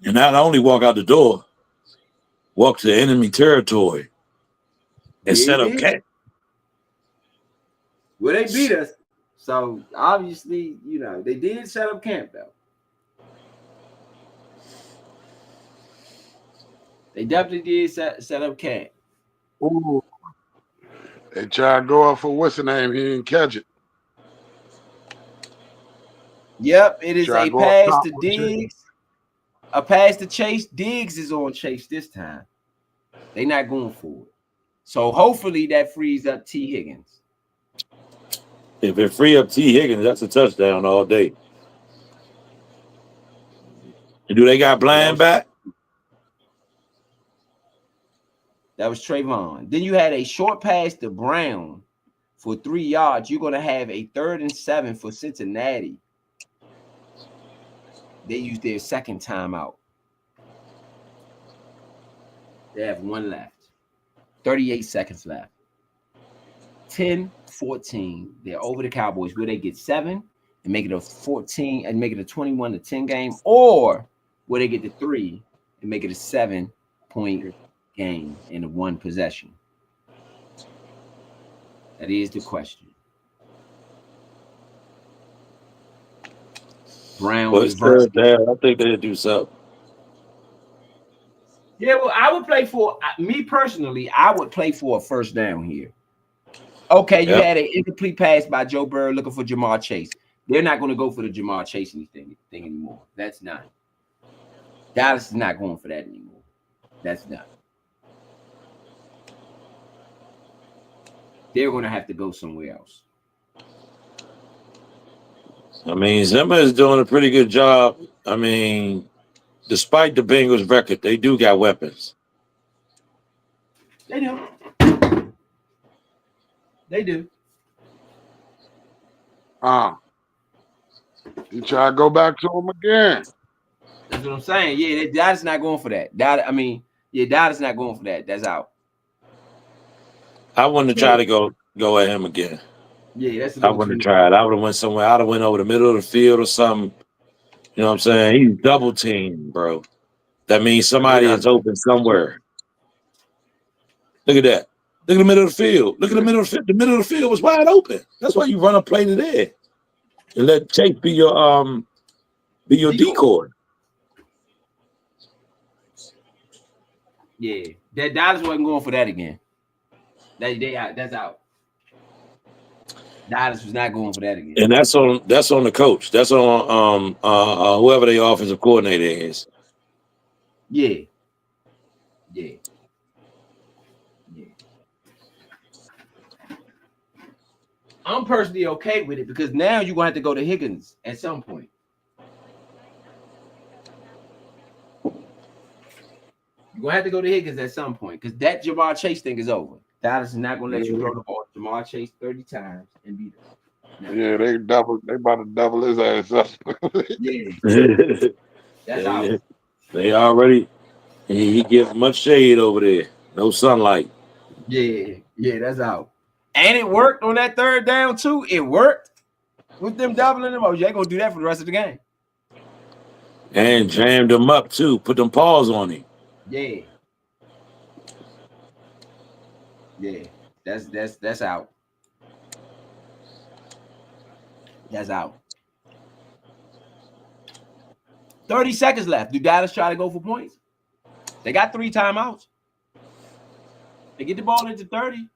And not only walk out the door, walk to enemy territory and set up camp. Well, they beat us. So obviously, they did set up camp though. They definitely did set up camp. Ooh. They tried to go up for what's the name? He didn't catch it. Yep, it is Try to a go up pass top to with Chase. Diggs. A pass to Chase. Diggs is on Chase this time. They're not going for it. So hopefully that frees up T. Higgins. If it free up T. Higgins, that's a touchdown all day. And do they got Bland back? That was Trayvon. Then you had a short pass to Brown for 3 yards. You're going to have a 3rd and 7 for Cincinnati. They used their second timeout. They have 1 left. 38 seconds left. 10-14. They're over the Cowboys. Will they get 7 and make it a 14 and make it a 21-10 game? Or will they get the 3 and make it a 7-point game in a 1 possession? That is the question. Brown Well, it's reversed. third down. I think they'll do something. Yeah, well, I would play for me personally. I would play for a first down here. Okay, you had an incomplete pass by Joe Burrow looking for Jamar Chase. They're not going to go for the Jamar Chase thing anymore. That's not. Dallas is not going for that anymore. That's not. They're going to have to go somewhere else. I mean, Zimmer is doing a pretty good job. I mean, despite the Bengals' record, they do got weapons. They do. They do. You try to go back to him again. That's what I'm saying. Yeah, Dallas not going for that. Dallas not going for that. That's out. I wouldn't try to go at him again. Yeah, that's. I wouldn't have tried. I would have went somewhere. I'd have went over the middle of the field or something. You know what I'm saying? He's double teamed, bro. That means somebody is open somewhere. Look at that. Look at the middle of the field. Look at the middle of the field. The middle of the field was wide open. That's why you run a play to there and let Chase be your decoy. Yeah, that Dallas wasn't going for that again. That's out. Dallas was not going for that again. And that's on the coach. That's on whoever the offensive coordinator is. Yeah. I'm personally okay with it because now you're gonna have to go to Higgins at some point. You're gonna have to go to Higgins at some point because that Jamar Chase thing is over. Dallas is not gonna let you throw the ball to Jamar Chase 30 times and beat him. Yeah, they about to double his ass up. Yeah. That's out. They already he gives much shade over there. No sunlight. Yeah, that's out. And it worked on that 3rd down too. It worked with them doubling them. Oh, you're gonna do that for the rest of the game. And jammed him up too. Put them paws on him. Yeah. That's out. That's out. 30 seconds left. Do Dallas try to go for points? They got 3 timeouts. They get the ball into 30.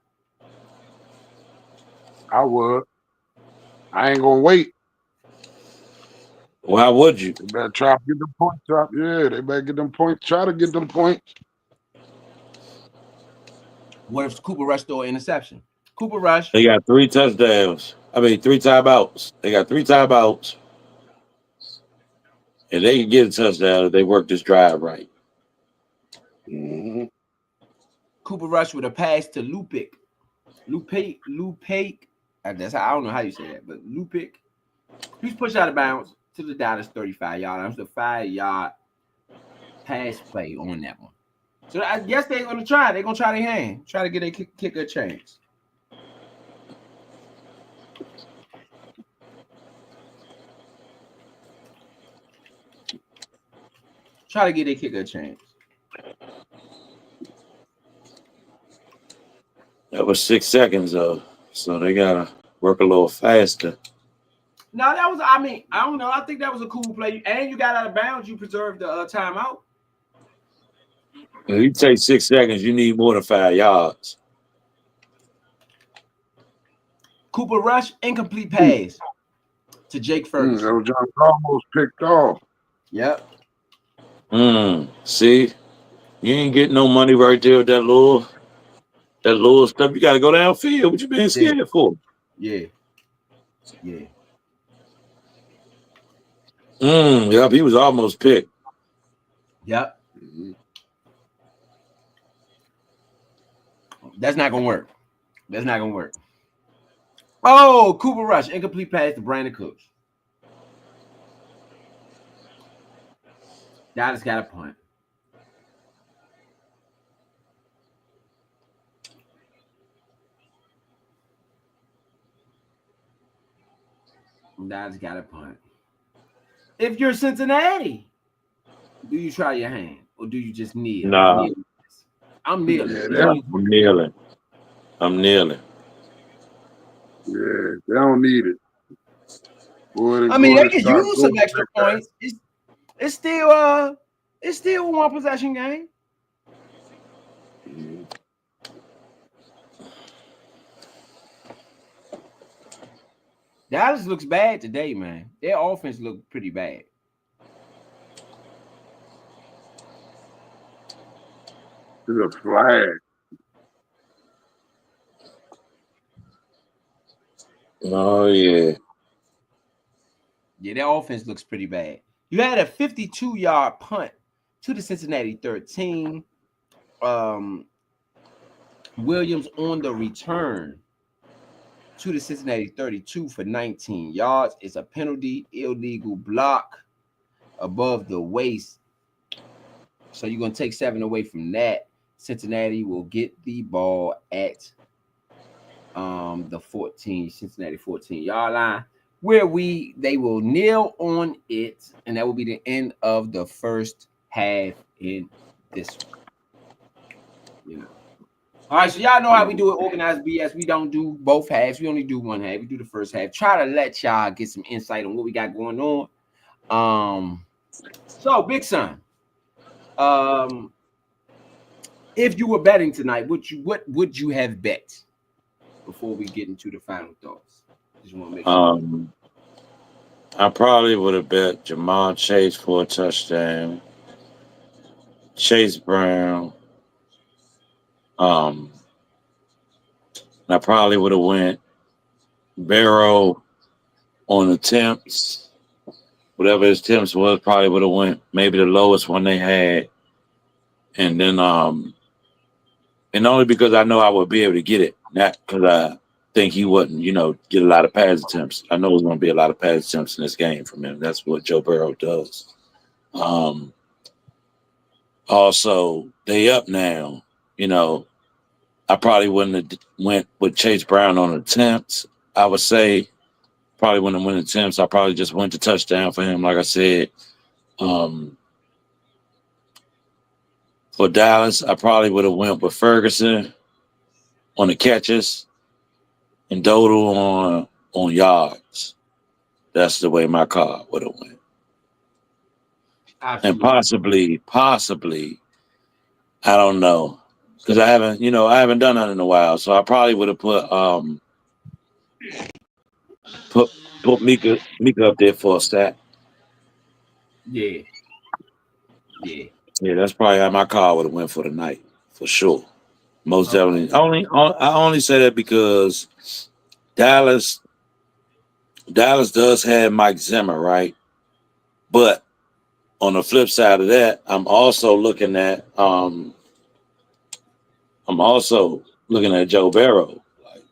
I would. I ain't gonna wait. Why would you? They better try to get them points up. Yeah, they better get them points. Try to get them points. What if Cooper Rush throw an interception? Cooper Rush. They got 3 touchdowns. 3 timeouts. They got 3 timeouts. And they can get a touchdown if they work this drive right. Mm-hmm. Cooper Rush with a pass to Lupic. That's how I don't know how you say that, but Lupic. He's pushed out of bounds to the Dallas 35-yard. That's a 5-yard pass play on that one. So I guess they're gonna try. They're gonna try their hand, try to get a kicker a chance. Try to get a kicker a chance. That was 6 seconds though, so they gotta work a little faster. No, that was. I don't know. I think that was a cool play, and you got out of bounds. You preserved the timeout. If you take 6 seconds, you need more than 5 yards. Cooper Rush, incomplete pass. to Jake Ferguson. Elton John almost picked off. Yep. See, you ain't getting no money right there with that little stuff. You got to go downfield. What you being scared for? Yeah. Yeah. Yep, he was almost picked. Yep. That's not gonna work. That's not gonna work. Oh, Cooper Rush, incomplete pass to Brandon Cooks. Dallas got a punt. Dallas got a punt. If you're Cincinnati, do you try your hand or do you just kneel? Nah. I'm kneeling. Yeah, I'm kneeling. Yeah, they don't need it. Boy, I mean, they can use some extra points. It's still a one possession game. Dallas looks bad today, man. Their offense looked pretty bad. It's a flag. Oh, yeah. Yeah, their offense looks pretty bad. You had a 52-yard punt to the Cincinnati 13. Williams on the return to the Cincinnati 32 for 19 yards. It's a penalty, illegal block above the waist. So you're going to take 7 away from that. Cincinnati will get the ball at the Cincinnati 14-yard line, where they will kneel on it, and that will be the end of the first half in this one. You know. All right, so y'all know how we do it, organized BS. We don't do both halves. We only do one half. We do the first half. Try to let y'all get some insight on what we got going on. So, Big Son, if you were betting tonight, what would you have bet before we get into the final thoughts? Just want to make sure. I probably would have bet Jamar Chase for a touchdown, Chase Brown. I probably would have went Barrow on attempts. Whatever his attempts was, probably would have went maybe the lowest one they had. And then and only because I know I would be able to get it, not because I think he wouldn't, get a lot of pass attempts. I know there's going to be a lot of pass attempts in this game from him. That's what Joe Burrow does. Also, they up now. I probably wouldn't have went with Chase Brown on attempts. I would say probably wouldn't have went attempts. I probably just went to touchdown for him, like I said. For Dallas, I probably would have went with Ferguson on the catches and Dodal on yards. That's the way my card would have went. Absolutely. And possibly, I don't know, because I haven't done that in a while. So I probably would have put Mika up there for a stat. Yeah. Yeah, that's probably how my card would have went for the night, for sure. Most definitely. I only say that because Dallas does have Mike Zimmer, right? But on the flip side of that, I'm also looking at Joe Burrow. Like,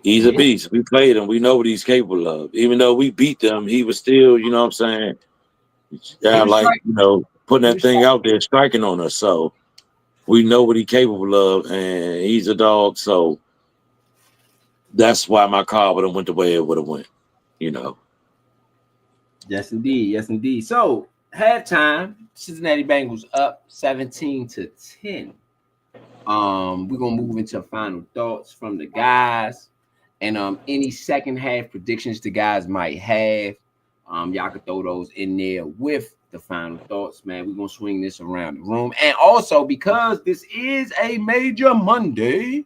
he's a beast. We played him. We know what he's capable of. Even though we beat them, he was still, you know what I'm saying? Yeah, putting that thing out there, striking on us. So we know what he's capable of, and he's a dog. So that's why my card would have went the way it would have went. Yes, indeed. So halftime, Cincinnati Bengals up 17-10. We're gonna move into final thoughts from the guys, and any second half predictions the guys might have. Y'all can throw those in there with the final thoughts, man. We're gonna swing this around the room, and also because this is a major Monday,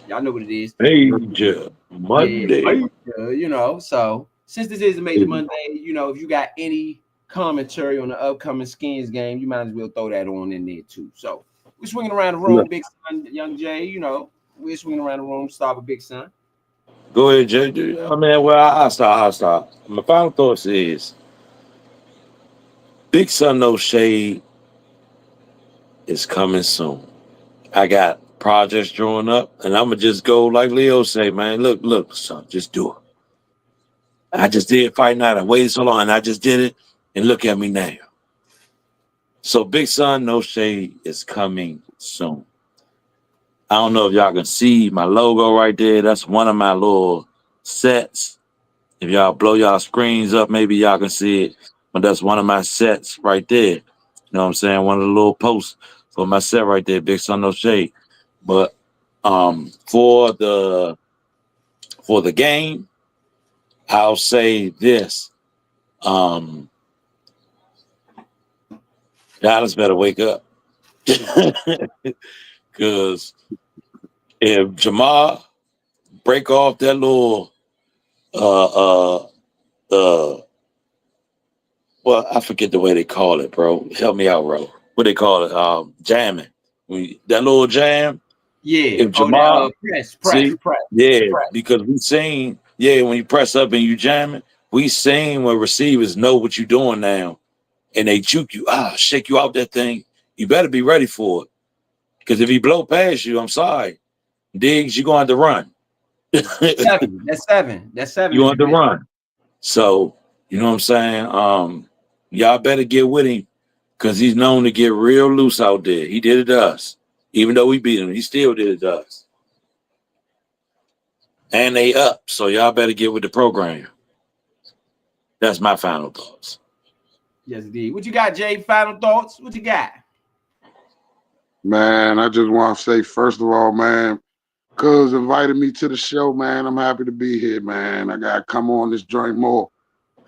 y'all know what it is. Major Monday. Yeah, so since this is a major Monday, you know, if you got any commentary on the upcoming Skins game, you might as well throw that on in there too. So we're swinging around the room, Big Son, Young Jay. You know, we're swinging around the room. Start with Big Son. Go ahead, Jay. I mean, well, I'll start. My final thoughts is Big Son No Shade is coming soon. I got projects drawing up, and I'm gonna just go like Leo say, man. Look, son, just do it. I just did Fight Night. I waited so long, and I just did it. And look at me now. So Big Son No Shade is coming soon. I don't know if y'all can see my logo right there. That's one of my little sets. If y'all blow y'all screens up, maybe y'all can see it. But that's one of my sets right there. You know what I'm saying? One of the little posts for my set right there, Big Son No Shade. But for the game, I'll say this. Dallas better wake up. Because if Jamar break off that little well, I forget the way they call it, bro. Help me out, bro. What they call it? Jamming. That little jam. Yeah. If Jamar press. Yeah, because we seen, when you press up and you jamming, we seen when receivers know what you're doing now, and they juke you, shake you out that thing. You better be ready for it. Because if he blow past you, I'm sorry, Diggs, you're going to have to run. That's seven. You want to run. So, you know what I'm saying? Y'all better get with him because he's known to get real loose out there. He did it to us. Even though we beat him, he still did it to us. And they up. So y'all better get with the program. That's my final thoughts. Yes, indeed. What you got, Jay? Final thoughts? What you got? Man, I just want to say, first of all, man, Cuz invited me to the show, man. I'm happy to be here, man. I got to come on this joint more.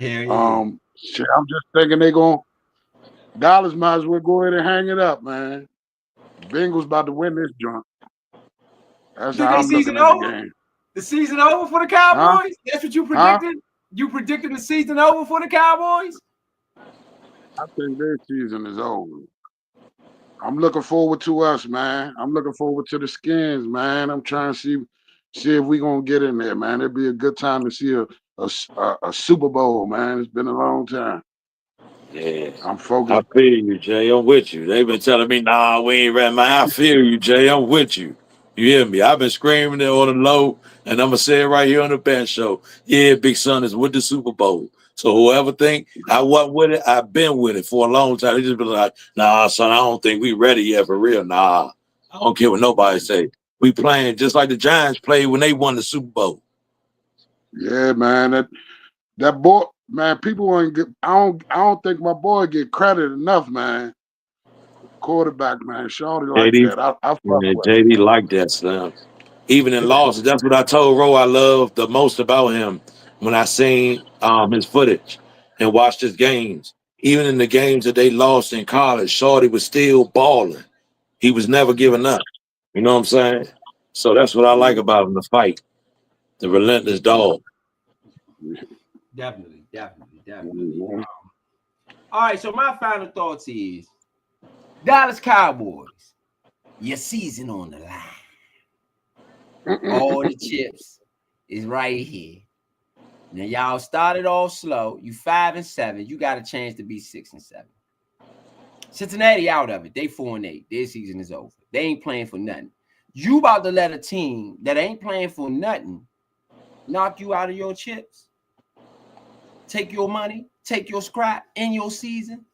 Hell yeah. Shit, I'm just thinking Dallas might as well go ahead and hang it up, man. Bengals about to win this joint. That's how I'm looking at the game. The season over for the Cowboys? That's what you predicted? You predicted the season over for the Cowboys? I think their season is over. I'm looking forward to us, man. I'm looking forward to the Skins, man. I'm trying to see if we gonna get in there, man. It'd be a good time to see a Super Bowl, man. It's been a long time. Yeah, I'm focused. I feel you, Jay. I'm with you. They've been telling me, nah, we ain't ready, man. I feel you, Jay. I'm with you. You hear me? I've been screaming it on the low, and I'm gonna say it right here on the bench show. Yeah, Big Son is with the Super Bowl. So whoever think I wasn't with it, I've been with it for a long time. They just been like, nah, son, I don't think we ready yet for real. Nah, I don't care what nobody say. We playing just like the Giants played when they won the Super Bowl. Yeah, man. That boy, man, people want to get. I don't think my boy get credit enough, man. Quarterback, man. Shorty like that. I fuck with JD like that, Slim. Even in losses, that's what I told Ro I love the most about him when I seen his footage and watched his games. Even in the games that they lost in college, Shorty was still balling. He was never giving up. You know what I'm saying? So that's what I like about him, the fight, the relentless dog. Definitely. All right, so my final thoughts is Dallas Cowboys, your season on the line. All the chips is right here. Now y'all started off slow. You 5-7. You got a chance to be 6-7. Cincinnati out of it. They 4-8. Their season is over. They ain't playing for nothing. You about to let a team that ain't playing for nothing knock you out of your chips, take your money, take your scrap in your season.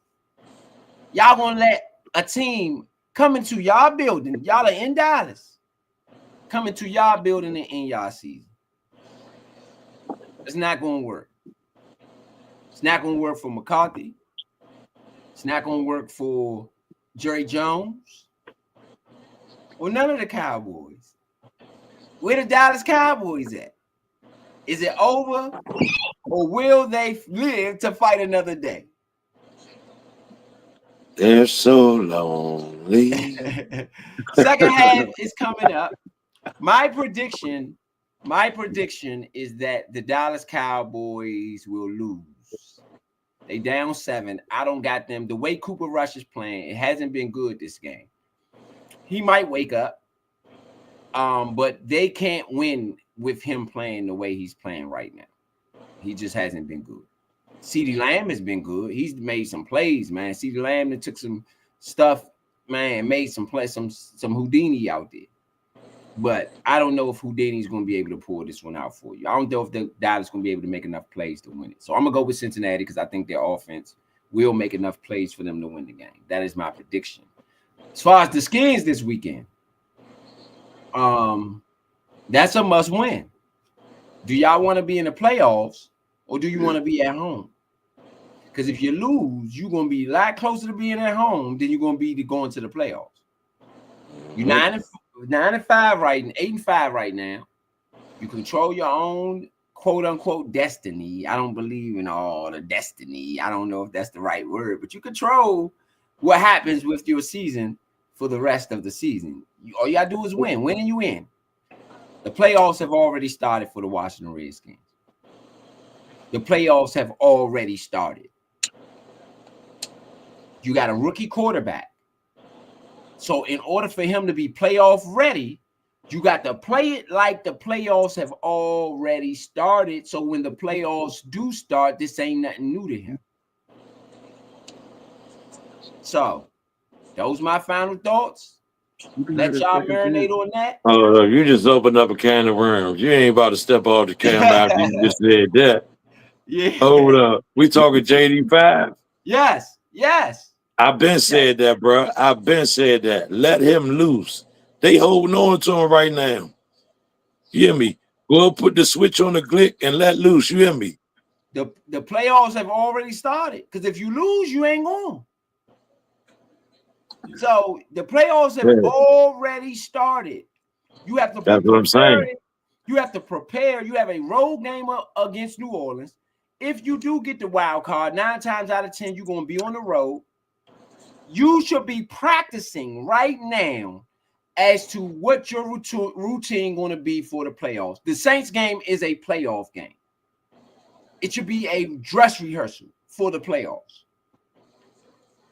Y'all gonna let a team come into y'all building. Y'all are in Dallas. Come into y'all building and in y'all season. It's not gonna work. It's not gonna work for McCarthy. It's not gonna work for Jerry Jones or none of the Cowboys. Where the Dallas Cowboys at? Is it over or will they live to fight another day? They're so lonely. Second half is coming up. My prediction My prediction is that the Dallas Cowboys will lose. They down 7. I don't got them. The way Cooper Rush is playing, it hasn't been good this game. He might wake up, but they can't win with him playing the way he's playing right now. He just hasn't been good. CeeDee Lamb has been good. He's made some plays, man. CeeDee Lamb that took some stuff, man, made some plays, some Houdini out there. But I don't know if Houdini's going to be able to pull this one out for you. I don't know if the Dallas is going to be able to make enough plays to win it. So I'm going to go with Cincinnati because I think their offense will make enough plays for them to win the game. That is my prediction. As far as the Skins this weekend, that's a must win. Do y'all want to be in the playoffs or do you want to be at home? Because if you lose, you're going to be a lot closer to being at home than you're going to be to going to the playoffs. You're 9-5 right, 8-5 right now. You control your own quote unquote destiny. I don't believe in all the destiny. I don't know if that's the right word, but you control what happens with your season for the rest of the season. All you gotta do is win. Win and you win. The playoffs have already started for the Washington Redskins. The playoffs have already started. You got a rookie quarterback. So in order for him to be playoff ready, you got to play it like the playoffs have already started. So when the playoffs do start, this ain't nothing new to him. So those my final thoughts. Let y'all marinate on that. You just opened up a can of worms. You ain't about to step off the camera after you just said that. Yeah. Hold up. We talking JD5? Yes. I've been said that, bro. I've been said that. Let him loose. They holding on to him right now. You hear me? Go put the switch on the click and let loose. You hear me? The playoffs have already started. Because if you lose, you ain't going. So the playoffs have already started. You have to prepare. That's what I'm saying. You have to prepare. You have a road game against New Orleans. If you do get the wild card, 9 times out of 10, you're going to be on the road. You should be practicing right now as to what your routine going to be for the playoffs. The Saints game is a playoff game. It should be a dress rehearsal for the playoffs.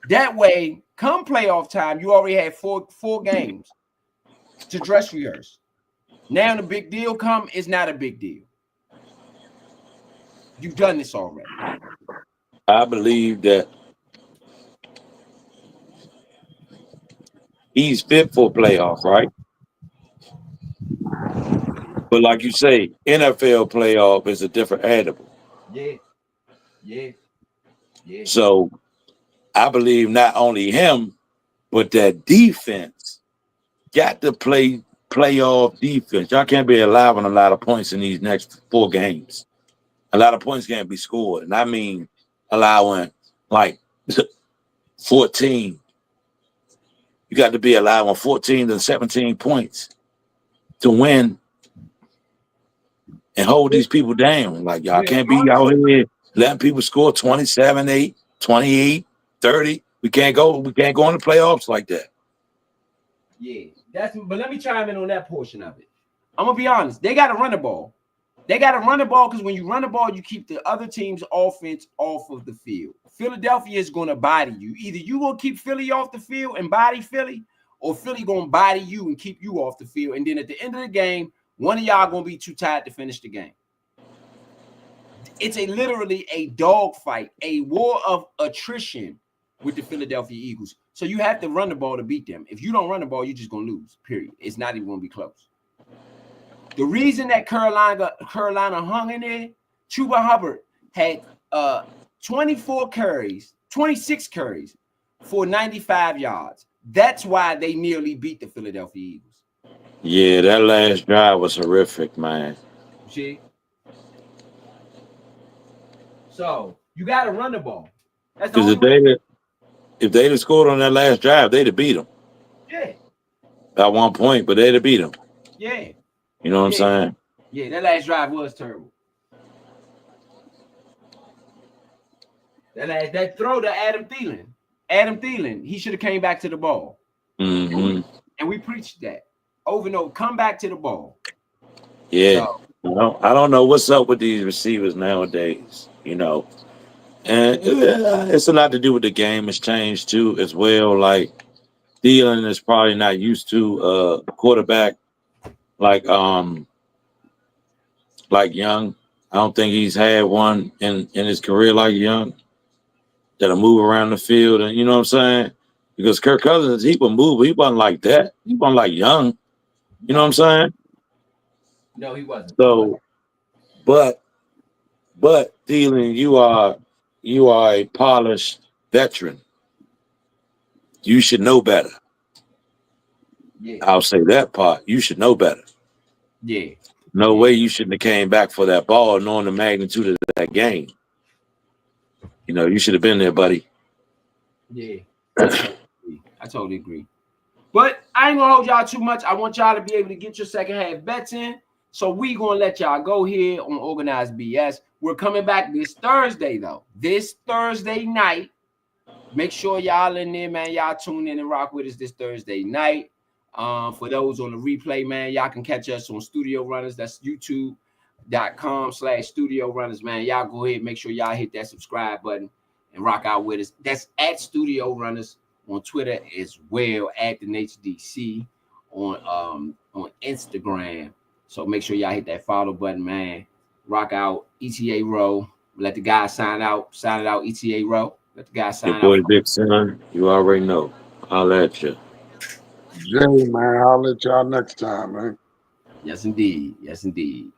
That way, come playoff time, you already had four games to dress rehearse. Now the big deal come, it's not a big deal. You've done this already. I believe that he's fit for playoffs, right? But like you say, NFL playoff is a different animal. Yeah. So I believe not only him, but that defense got to play playoff defense. Y'all can't be allowing a lot of points in these next 4 games. A lot of points can't be scored. And I mean allowing like 14. You got to be allowing 14 to 17 points to win and hold these people down. Like, y'all can't be out here letting people score 27, 8, 28, 30. We can't go in the playoffs like that. Yeah, but let me chime in on that portion of it. I'm gonna be honest, they gotta run the ball. They gotta run the ball because when you run the ball, you keep the other team's offense off of the field. Philadelphia is gonna body you. Either you gonna keep Philly off the field and body Philly, or Philly gonna body you and keep you off the field. And then at the end of the game, one of y'all gonna be too tired to finish the game. It's literally a dog fight, a war of attrition with the Philadelphia Eagles. So you have to run the ball to beat them. If you don't run the ball, you're just gonna lose. Period. It's not even gonna be close. The reason that Carolina hung in there, Chuba Hubbard had 26 carries for 95 yards. That's why they nearly beat the Philadelphia Eagles. Yeah, that last drive was horrific, man. See? So you got to run the ball. Because if they'd have scored on that last drive, they'd have beat them. Yeah. At one point, but they'd have beat them. Yeah. You know what I'm saying? Yeah, that last drive was terrible. That throw to Adam Thielen, he should have came back to the ball. Mm-hmm. And we preached that over and over. Come back to the ball. Yeah. So I don't know what's up with these receivers nowadays, you know. And it's a lot to do with the game has changed too, as well. Like Thielen is probably not used to a quarterback like Young. I don't think he's had one in his career like Young that'll move around the field, and you know what I'm saying? Because Kirk Cousins, he would move, but he wasn't like that. He wasn't like Young. You know what I'm saying? no, he wasn't. So, but Thielen, you are a polished veteran. You should know better. Yeah, I'll say that part. You should know better. yeah, No way you shouldn't have came back for that ball, knowing the magnitude of that game. You know, you should have been there, buddy. yeah. I totally agree. But I ain't gonna hold y'all too much. I want y'all to be able to get your second half bets in. So we gonna let y'all go here on Organized BS. We're coming back this Thursday, though. This Thursday night. Make sure y'all in there, man. Y'all tune in and rock with us this Thursday night. For those on the replay, man, y'all can catch us on Studio Runners. That's youtube.com/Studio Runners, man. Y'all go ahead, make sure y'all hit that subscribe button and rock out with us. That's at Studio Runners on Twitter as well, at the HDC on Instagram. So make sure y'all hit that follow button, man. Rock out ETA Row. Let the guys sign it out, ETA Row. Let the guys sign Your boy out. Big Son, you already know. I'll at you. Jay, man, I'll let y'all next time, man. Yes, indeed. Yes, indeed.